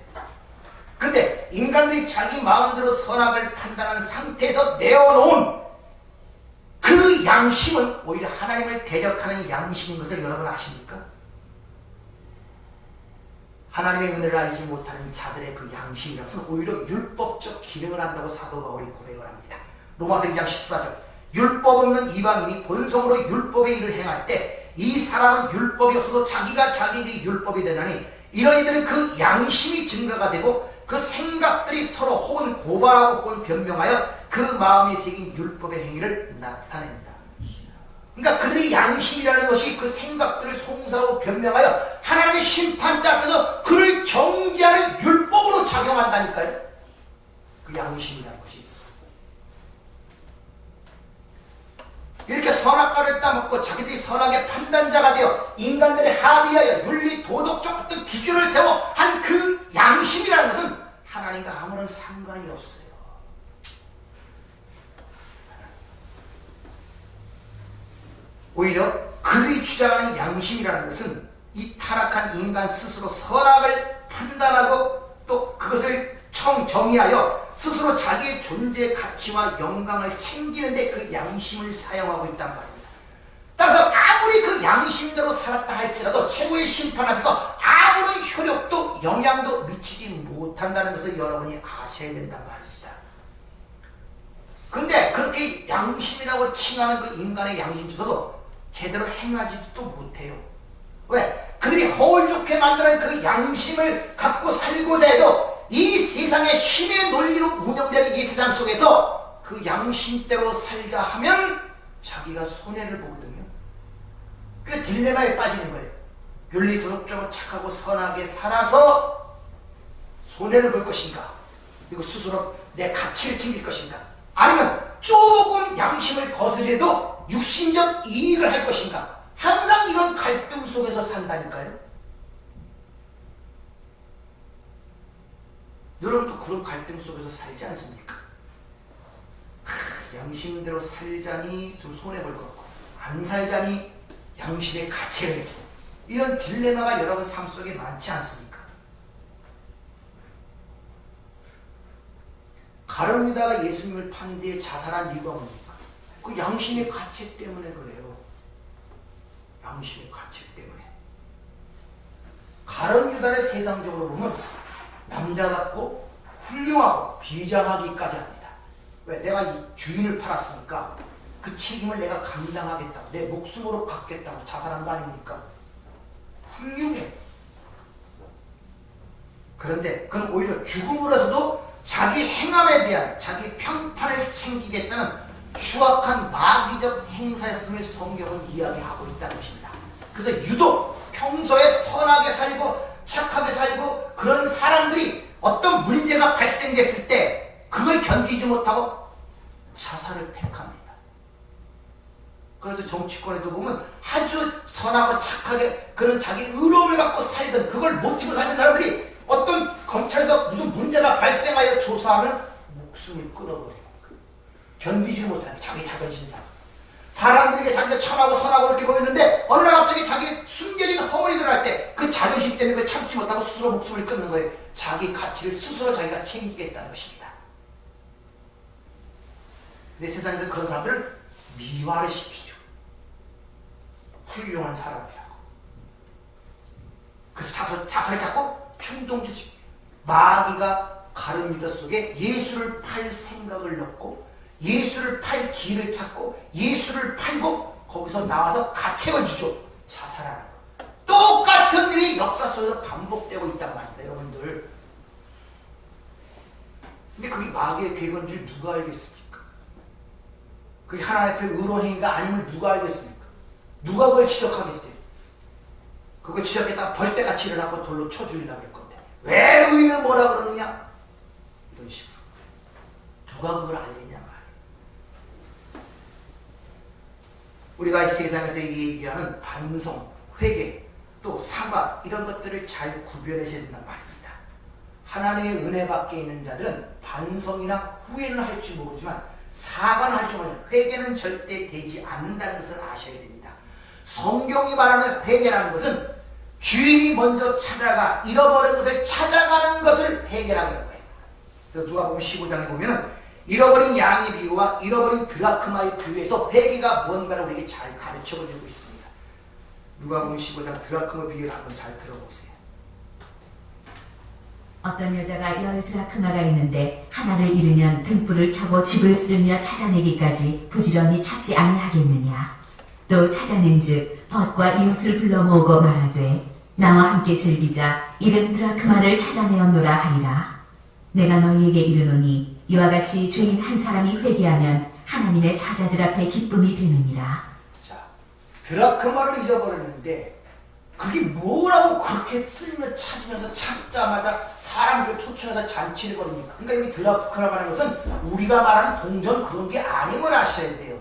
그런데 인간들이 자기 마음대로 선악을 판단한 상태에서 내어놓은 그 양심은 오히려 하나님을 대적하는 양심인 것을 여러분 아십니까? 하나님의 은혜를 알지 못하는 자들의 그 양심이라는 것은 오히려 율법적 기능을 한다고 사도 바울이 고백을 합니다. 로마서 2장 14절 율법 없는 이방인이 본성으로 율법의 일을 행할 때 이 사람은 율법이 없어도 자기가 자기에게 율법이 되나니 이런 이들은 그 양심이 증가가 되고 그 생각들이 서로 혹은 고발하고 혹은 변명하여 그 마음에 새긴 율법의 행위를 나타낸다. 그러니까 그들의 양심이라는 것이 그 생각들을 송사하고 변명하여 하나님의 심판대 앞에서 그를 정죄하는 율법으로 작용한다니까요. 그 양심이라는 것이. 이렇게 선악과를 따먹고 자기들이 선악의 판단자가 되어 인간들의 합의하여 윤리 도덕적 어떤 기준을 세워 한 그 양심이라는 것은 하나님과 아무런 상관이 없어요. 오히려 그들이 주장하는 양심이라는 것은 이 타락한 인간 스스로 선악을 판단하고 또 그것을 정의하여 스스로 자기의 존재의 가치와 영광을 챙기는데 그 양심을 사용하고 있단 말입니다. 따라서 아무리 그 양심대로 살았다 할지라도 최고의 심판 앞에서 아무런 효력도 영향도 미치지 못한다는 것을 여러분이 아셔야 된단 말이죠. 근데 그렇게 양심이라고 칭하는 그 인간의 양심 중에서도 제대로 행하지도 못해요. 왜? 그들이 허울 좋게 만드는 그 양심을 갖고 살고자 해도 이 세상의 힘의 논리로 운영되는 이 세상 속에서 그 양심대로 살자 하면 자기가 손해를 보거든요. 그 딜레마에 빠지는 거예요. 윤리 도덕적으로 착하고 선하게 살아서 손해를 볼 것인가, 그리고 스스로 내 가치를 챙길 것인가, 아니면 조금 양심을 거스려도 육신적 이익을 할 것인가. 항상 이런 갈등 속에서 산다니까요. 여러분도 그런 갈등 속에서 살지 않습니까? 양심대로 살자니 좀 손해볼 것 같고, 안 살자니 양심의 가치를 해주고, 이런 딜레마가 여러분 삶 속에 많지 않습니까? 가룟 유다가 예수님을 판 뒤에 자살한 이유가 뭡니까? 그 양심의 가치 때문에 그래요. 양심의 가치 때문에. 가룟 유다를 세상적으로 보면 남자답고 훌륭하고 비장하기까지 합니다. 왜? 내가 이 주인을 팔았으니까 그 책임을 내가 감당하겠다고, 내 목숨으로 갚겠다고 자살한 거 아닙니까? 훌륭해. 그런데 그건 오히려 죽음으로서도 자기 행함에 대한 자기 평판을 챙기겠다는 추악한 마귀적 행사였음을 성경은 이야기하고 있다는 것입니다. 그래서 유독 평소에 선하게 살고 착하게 살고 그런 사람들이 어떤 문제가 발생됐을 때 그걸 견디지 못하고 자살을 택합니다. 그래서 정치권에도 보면 아주 선하고 착하게 그런 자기 의로움을 갖고 살던, 그걸 모티브로 살던 사람들이 어떤 검찰에서 무슨 문제가 발생하여 조사하면 목숨을 끊어버려요. 견디지 못하는 자기 자존심 상해. 사람들에게 자기가 참하고 선하고 그렇게 보였는데 어느 날 갑자기 자기 숨겨진 허물이 드러날 때 그 자존심 때문에 그걸 참지 못하고 스스로 목숨을 끊는 거예요. 자기 가치를 스스로 자기가 챙기겠다는 것입니다. 근데 세상에서 그런 사람들을 미화를 시키죠. 훌륭한 사람이라고. 그래서 자살을 자꾸 충동지지. 마귀가 가룟 유다 속에 예수를 팔 생각을 넣고 예수를 팔 길을 찾고 예수를 팔고 거기서 나와서 가책을 주죠. 자살하는 거. 똑같은 일이 역사 속에서 반복되고 있단 말입니다. 여러분들. 근데 그게 마귀의 계획인 줄 누가 알겠습니까? 그게 하나님 앞에 의로운 행위가 아님을 누가 알겠습니까? 누가 그걸 지적하겠어요? 그거 지적했다가 벌떼같이 일어나고 돌로 쳐 죽이려고 할 건데 왜 의인을 뭐라 그러느냐? 이런 식으로. 누가 그걸 알겠냐 말이에요. 우리가 이 세상에서 얘기하는 반성, 회개, 또 사과, 이런 것들을 잘 구별해야 된단 말입니다. 하나님의 은혜 밖에 있는 자들은 반성이나 후회는 할 줄 모르지만 사과는 할 줄 모르지만 회개는 절대 되지 않는다는 것을 아셔야 됩니다. 성경이 말하는 회개라는 것은 주인이 먼저 찾아가 잃어버린 것을 찾아가는 것을 회개라고 하는 거예요. 그래서 누가복음 15장에 보면은 잃어버린 양의 비유와 잃어버린 드라크마의 비유에서 회개가 뭔가를 우리에게 잘 가르쳐주고 있습니다. 누가복음 15장 드라크마 비유를 한번 잘 들어보세요. 어떤 여자가 10드라크마가 있는데 하나를 잃으면 등불을 켜고 집을 쓸며 찾아내기까지 부지런히 찾지 아니하겠느냐. 또 찾아낸즉 벗과 이웃을 불러 모으고 말하되 나와 함께 즐기자 잃은 드라크마를 찾아내었노라 하리라. 내가 너희에게 이르노니 이와 같이 죄인 한 사람이 회개하면 하나님의 사자들 앞에 기쁨이 되느니라. 자, 드라크마를 잊어버렸는데 그게 뭐라고 그렇게 쓸며 찾으면서 찾자마자 사람들을 초청해서 잔치를 벌입니까? 그러니까 이 드라크마라는 것은 우리가 말하는 동전 그런 게 아닌 걸 아셔야 돼요.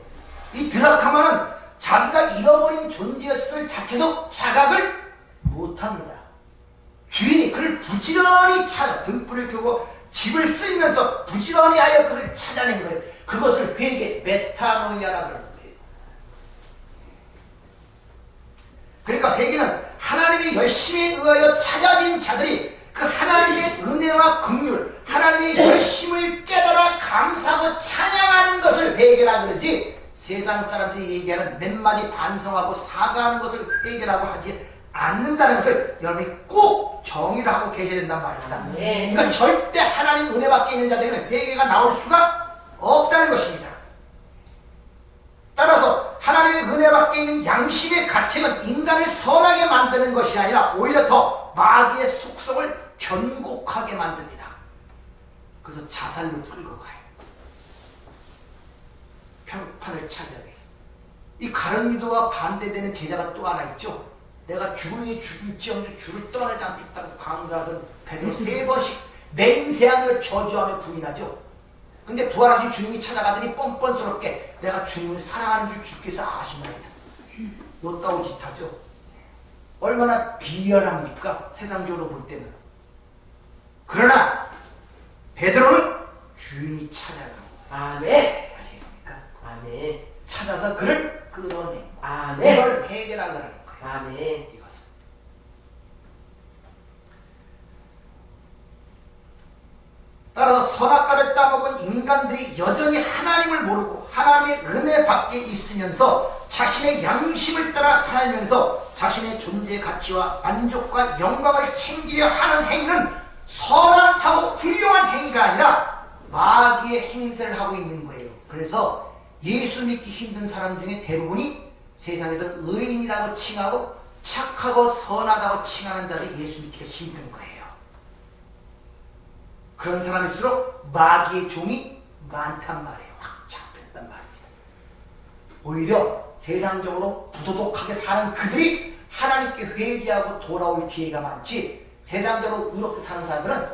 이 드라크마는 자기가 잃어버린 존재였을 자체도 자각을 못합니다. 주인이 그를 부지런히 찾아 등불을 켜고 집을 쓰면서 부지런히 하여 그를 찾아낸 거예요. 그것을 회개, 메타노이아라고 하는 거예요. 그러니까 회개는 하나님의 열심에 의하여 찾아진 자들이 그 하나님의 은혜와 긍휼, 하나님의 열심을 깨달아 감사하고 찬양하는 것을 회개라 그러지, 세상 사람들이 얘기하는 몇 마디 반성하고 사과하는 것을 회개라고 하지 않는다는 것을 여러분이 꼭 정의를 하고 계셔야 된단 말입니다. 그러니까 절대 하나님 은혜 밖에 있는 자들은 회개가 나올 수가 없다는 것입니다. 따라서 하나님의 은혜 밖에 있는 양심의 가책은 인간을 선하게 만드는 것이 아니라 오히려 더 마귀의 속성을 견곡하게 만듭니다. 그래서 자살로 끌고 가요. 평판을 차지하게 해서. 이 가룟 유다와 반대되는 제자가 또 하나 있죠. 내가 죽을 위해 죽을지언정 주를 떠나지 않겠다고 강조하던 베드로 3번씩 맹세하며 저주하며 부인하죠. 근데 부활하신 주님이 찾아가더니 뻔뻔스럽게 내가 주님을 사랑하는 줄 주께서 아시나이다. 요따오 짓 하죠. 얼마나 비열합니까? 세상적으로 볼 때는. 그러나 베드로는 주인이 찾아갑니다. 아멘. 아시겠습니까? 아멘. 찾아서 그를 끌어낸 거예요. 아멘. 이걸 회개라고 하는 거예요. 아멘. 이것은. 따라서 선악과를 따먹은 인간들이 여전히 하나님을 모르고 하나님의 은혜 밖에 있으면서 자신의 양심을 따라 살면서 자신의 존재의 가치와 만족과 영광을 챙기려 하는 행위는 선악하고 훌륭한 행위가 아니라 마귀의 행세를 하고 있는 거예요. 그래서 예수 믿기 힘든 사람 중에 대부분이 세상에서 의인이라고 칭하고 착하고 선하다고 칭하는 자들이 예수 믿기가 힘든 거예요. 그런 사람일수록 마귀의 종이 많단 말이에요. 확 잡혔단 말입니다. 오히려 세상적으로 부도덕하게 사는 그들이 하나님께 회개하고 돌아올 기회가 많지, 세상적으로 의롭게 사는 사람들은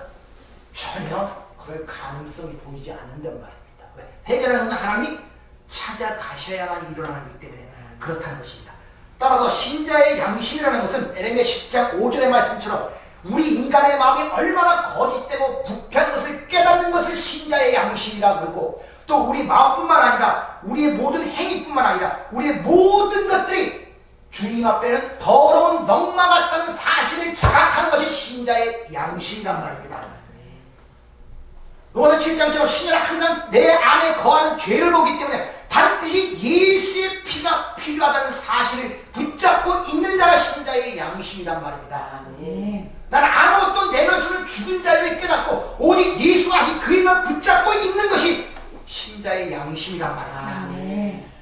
전혀 그럴 가능성이 보이지 않는단 말입니다. 왜? 회개라는 것은 하나님이 찾아가셔야만 일어나는 것이기 때문에 그렇다는 것입니다. 따라서 신자의 양심이라는 것은 에레미야 10장 5절의 말씀처럼 우리 인간의 마음이 얼마나 거짓되고 부패한 것을 깨닫는 것을 신자의 양심이라고 그러고, 또 우리 마음뿐만 아니라 우리의 모든 행위뿐만 아니라 우리의 모든 것들이 주님 앞에는 더러운 넝마 같다는 사실을 자각하는 것이 신자의 양심이란 말입니다. 로마서 7장처럼 신자는 항상 내 안에 거하는 죄를 보기 때문에 반드시 예수의 피가 필요하다는 사실을 붙잡고 있는 자가 신자의 양심이란 말입니다. 나는 아무것도 내 것으로는 죽은 자를 깨닫고 오직 예수가 하신 그 일만 붙잡고 있는 것이 신자의 양심이란 말입니다.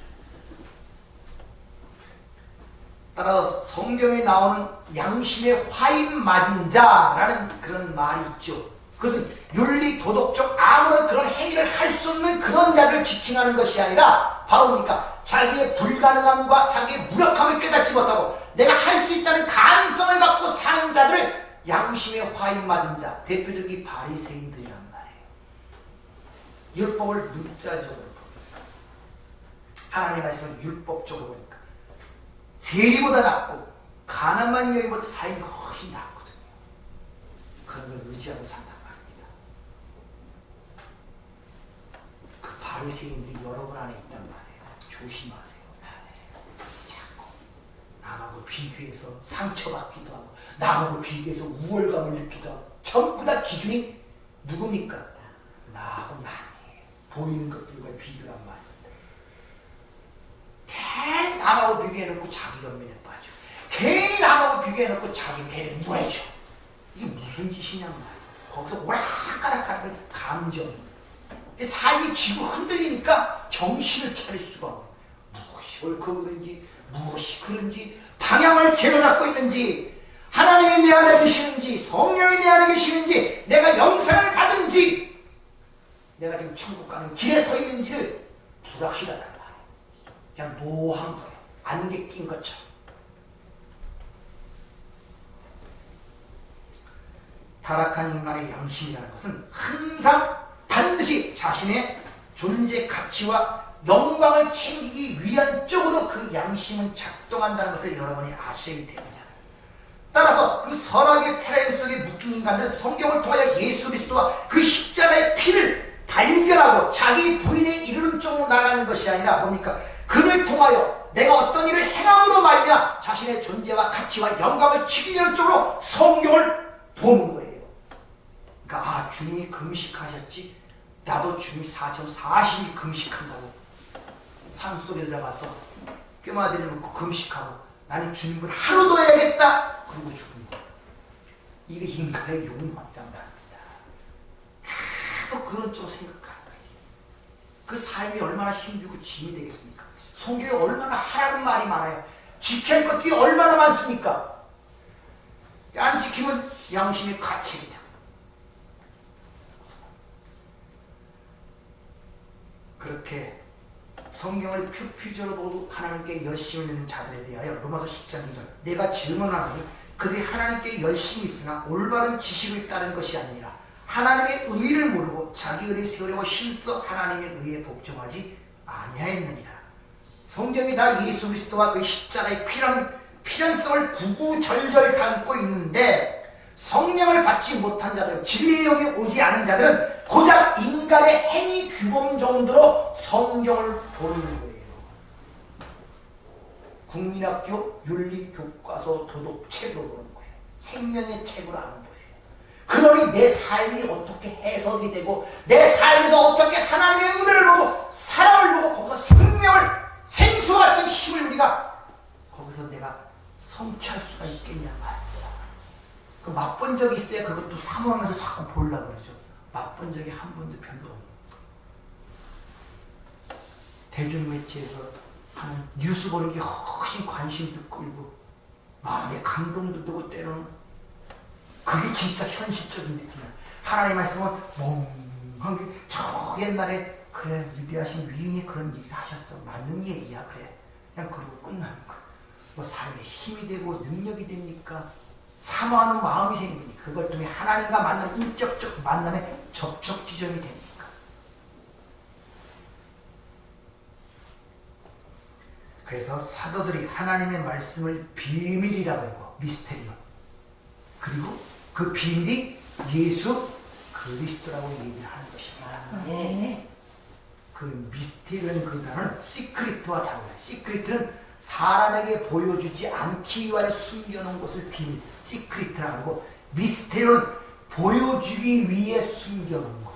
따라서 성경에 나오는 양심의 화인 맞은 자라는 그런 말이 있죠. 그것은 윤리, 도덕적 아무런 그런 행위를 할 수 없는 그런 자를 지칭하는 것이 아니라 바로 뭡니까? 자기의 불가능함과 자기의 무력함을 깨닫지 못하고 내가 할 수 있다는 가능성을 갖고 사는 자들을 양심의 화인 맞은 자, 대표적인 바리새인들이란 말이에요. 율법을 문자적으로 보니까, 하나님의 말씀을 율법적으로 보니까 세리보다 낫고 가난한 여인보다 삶이 훨씬 낫거든요. 그런 걸 의지하고 산단 말입니다. 그 바리새인들이 여러분 안에 있단 말이에요. 조심하세요. 자꾸 남하고 비교해서 상처받기도 하고 남하고 비교해서 우월감을 느끼기도 하고, 전부 다 기준이 누굽니까? 나하고 남이에요. 보이는 것들과 비교란 말입니다. 괜히 남하고 비교해놓고 자기 연민에 빠져. 괜히 남하고 비교해놓고 자기 배를 무해줘. 이게 무슨 짓이냔 말이에요. 거기서 오락가락하는 감정, 삶이 쥐고 흔들리니까 정신을 차릴 수가 없어요. 무엇이 옳고 그른지, 무엇이 그른지, 방향을 제대로 잡고 있는지, 하나님이 내 안에 계시는지, 성령이 내 안에 계시는지, 내가 영생을 받은지, 내가 지금 천국 가는 길에 서 있는지를 불확실하단 말이에요. 그냥 모호한 거예요. 안개 낀 것처럼. 타락한 인간의 양심이라는 것은 항상 반드시 자신의 존재 가치와 영광을 챙기기 위한 쪽으로 그 양심은 작동한다는 것을 여러분이 아셔야 됩니다. 따라서 그 선악의 패러다임 속에 묶인 인간들은 성경을 통하여 예수 그리스도와 그 십자가의 피를 발견하고 자기 부인에 이르는 쪽으로 나가는 것이 아니라 뭡니까? 그를 통하여 내가 어떤 일을 행함으로 말미암아 자신의 존재와 가치와 영광을 지키려는 쪽으로 성경을 보는 거예요. 그러니까 아, 주님이 금식하셨지, 나도 주님 40일 금식한다고 산속에 들어가서 뼈마디를 묶고 금식하고 나는 주님을 하루도 해야겠다 그러고 죽은 거예요. 이게 인간의 욕망이란 말입니다. 계속 그런 쪽으로 생각하는 거예요. 그 삶이 얼마나 힘들고 짐이 되겠습니까? 성경에 얼마나 하라는 말이 많아요. 지켜야 할 것들이 얼마나 많습니까? 안 지키면 양심의 가책이다. 그렇게 성경을 표피적으로 보고 하나님께 열심을 내는 자들에 대하여 로마서 10장 2절 내가 질문하노니 그들이 하나님께 열심히 있으나 올바른 지식을 따른 것이 아니라 하나님의 의를 모르고 자기 의를 세우려고 힘써 하나님의 의에 복종하지 아니하였느니라. 성경이 다 예수 그리스도와 그 십자가의 필연성을 구구절절 담고 있는데 성령을 받지 못한 자들은, 진리의 영이 오지 않은 자들은 고작 인간의 행위 규범 정도로 성경을 보는 거예요. 국민학교 윤리교과서 도덕책으로 보는 거예요. 생명의 책으로 하는 거예요. 그러니 내 삶이 어떻게 해석이 되고 내 삶에서 어떻게 하나님의 은혜를 보고 사랑을 보고 거기서 생수와 같은 힘을 우리가 거기서 내가 성취할 수가 있겠냐 말이야. 그 맛본 적이 있어야 그것도 사모하면서 자꾸 보려고 그러죠. 맛본 적이 한 번도 별로 없는. 대중매체에서 하는 뉴스 보는 게 훨씬 관심도 끌고 마음에 감동도 들고 때로는 그게 진짜 현실적인 느낌이야. 하나님의 말씀은 멍한 게 저 옛날에 그래 위대하신 위인이 그런 얘기를 하셨어. 맞는 얘기야. 그래. 그냥 그러고 끝나는 거야. 뭐 삶에 힘이 되고 능력이 됩니까? 사모하는 마음이 생기니까 그것 때문에 하나님과 만나는 인격적 만남의 접촉 지점이 됩니까? 그래서 사도들이 하나님의 말씀을 비밀이라고 하고 미스테리오, 그리고 그 비밀이 예수 그리스도라고 얘기를 하는 것입니다. 네. 그 미스테리오는 그 단어는 시크릿과 다르다. 시크릿은 사람에게 보여주지 않기 위하여 숨겨놓은 것을 비밀, 시크릿이라고 하고, 미스테리오는 보여주기 위해 숨겨놓은 것.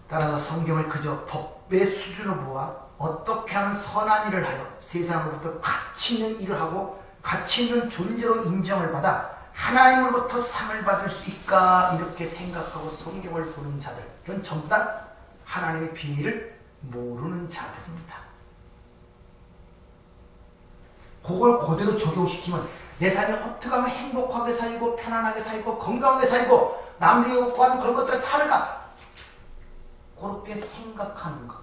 따라서 성경을 그저 법의 수준으로 보아 어떻게 하면 선한 일을 하여 세상으로부터 가치 있는 일을 하고 가치 있는 존재로 인정을 받아 하나님으로부터 상을 받을 수 있을까 이렇게 생각하고 성경을 보는 자들, 그건 전부 다 하나님의 비밀을 모르는 자들입니다. 그걸 그대로 적용시키면 내 삶이 어떻게 하면 행복하게 살고 편안하게 살고 건강하게 살고 남들이 요구하는 그런 것들을 살아가, 그렇게 생각하는 것.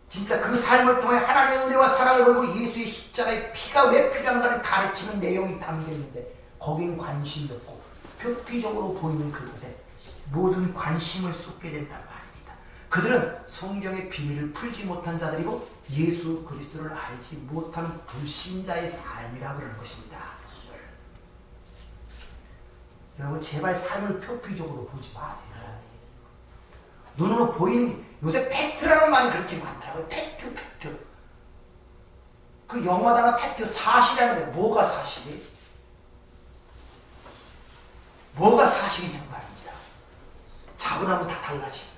진짜 그 삶을 통해 하나님의 은혜와 사랑을 보이고 예수의 십자가의 피가 왜 필요한가를 가르치는 내용이 담겨있는데 거긴 관심이 없고 표피적으로 보이는 그것에 모든 관심을 쏟게 된단 말입니다. 그들은 성경의 비밀을 풀지 못한 자들이고 예수 그리스도를 알지 못하는 불신자의 삶이라 그러는 것입니다. 여러분 제발 삶을 표피적으로 보지 마세요. 눈으로 보이는 게, 요새 팩트라는 말이 그렇게 많더라고요. 팩트. 그 영어 단어 팩트, 사실이라는데 뭐가 사실이에요? 뭐가 사실이냐는 말입니다. 차분하면 다 달라집니다.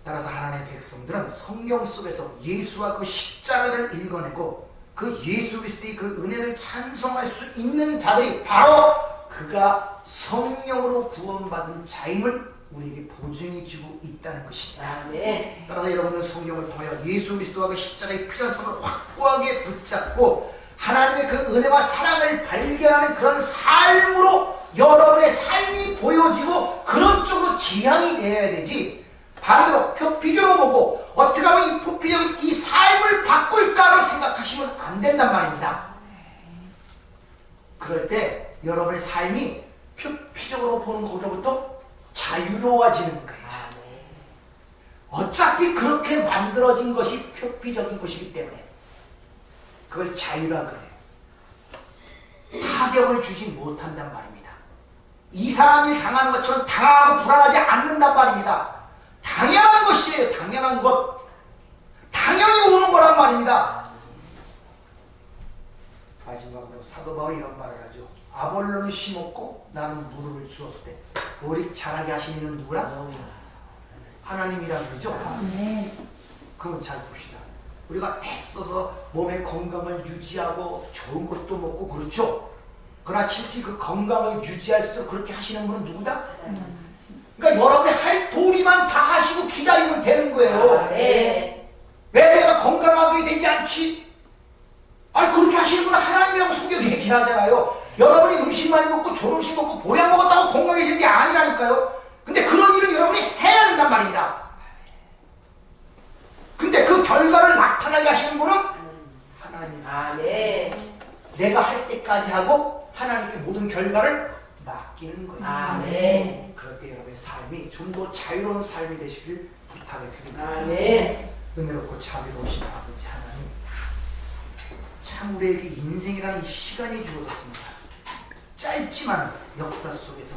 따라서 하나님의 백성들은 성경 속에서 예수와 그 십자가를 읽어내고 그 예수 그리스도의 그 은혜를 찬송할 수 있는 자들이 바로 그가 성령으로 구원받은 자임을 우리에게 보증해 주고 있다는 것입니다. 아멘. 따라서 여러분은 성경을 통하여 예수 그리스도와 그 십자가의 필요성을 확고하게 붙잡고 하나님의 그 은혜와 사랑을 발견하는 그런 삶으로 여러분의 삶이 보여지고 그런 쪽으로 지향이 되어야 되지, 반대로 표피적으로 보고 어떻게 하면 이 표피적인 이 삶을 바꿀까로 생각하시면 안 된단 말입니다. 그럴 때 여러분의 삶이 표피적으로 보는 것으로부터 자유로워지는 거예요. 아멘. 어차피 그렇게 만들어진 것이 표피적인 것이기 때문에 그걸 자유라 그래요. 타격을 주지 못한단 말입니다. 이상한 일 당하는 것처럼 당하고 불안하지 않는단 말입니다. 당연한 것이에요. 당연한 것. 당연히 오는 거란 말입니다. 마지막으로 사도 바울이 이런 말을 하죠. 아볼로는 심었고 나는 무릎을 주었을 때 우리 자라게 하시는 이는 누구라? 하나님이라 그러죠. 그럼 잘 봅시다. 우리가 애써서 몸의 건강을 유지하고 좋은 것도 먹고 그렇죠. 그러나 실제 그 건강을 유지할 수 있도록 그렇게 하시는 분은 누구다? 그러니까 여러분이 할 도리만 다 하시고 기다리면 되는 거예요. 아멘. 왜 내가 건강하게 되지 않지? 아니 그렇게 하시는 분은 하나님이라고 성경이 얘기하잖아요. 여러분이 음식 많이 먹고 좋은 음식 먹고 보약 먹었다고 건강해지는 게 아니라니까요. 근데 그런 일을 여러분이 해야 된단 말입니다. 근데 그 결과를 나타나게 하시는 분은 하나님이세요. 아멘. 내가 할 때까지 하고 하나님께 모든 결과를 맡기는 거예요. 아멘. 그럴 때 여러분의 삶이 좀 더 자유로운 삶이 되시길 부탁을 드립니다. 아멘. 은혜롭고 자비로우신 아버지 하나님, 참 우리에게 인생이라는 이 시간이 주어졌습니다. 짧지만 역사 속에서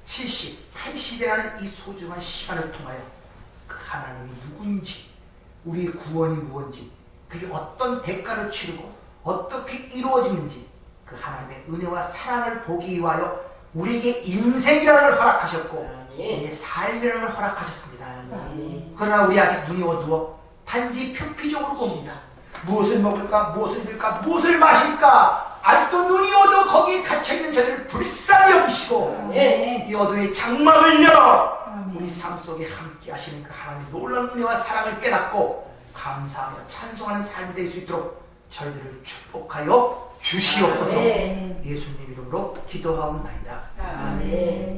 70, 80이라는 이 소중한 시간을 통하여 그 하나님이 누군지, 우리의 구원이 무엇인지, 그게 어떤 대가를 치르고 어떻게 이루어지는지 그 하나님의 은혜와 사랑을 보기 위하여 우리에게 인생이라는 걸 허락하셨고 우리의 삶이라는 걸 허락하셨습니다. 아멘. 그러나 우리 아직 눈이 어두워 단지 표피적으로 봅니다. 무엇을 먹을까, 무엇을 입을까, 무엇을 마실까, 아직도 눈이 어두워 거기에 갇혀있는 저희를 불쌍히 여기시고 아멘. 이 어두의 장막을 열어 우리 삶 속에 함께 하시는 그 하나님의 놀라운 은혜와 사랑을 깨닫고 감사하며 찬송하는 삶이 될 수 있도록 저희들을 축복하여 주시옵소서. 아멘. 예수님 이름으로 기도하옵나이다. 아멘.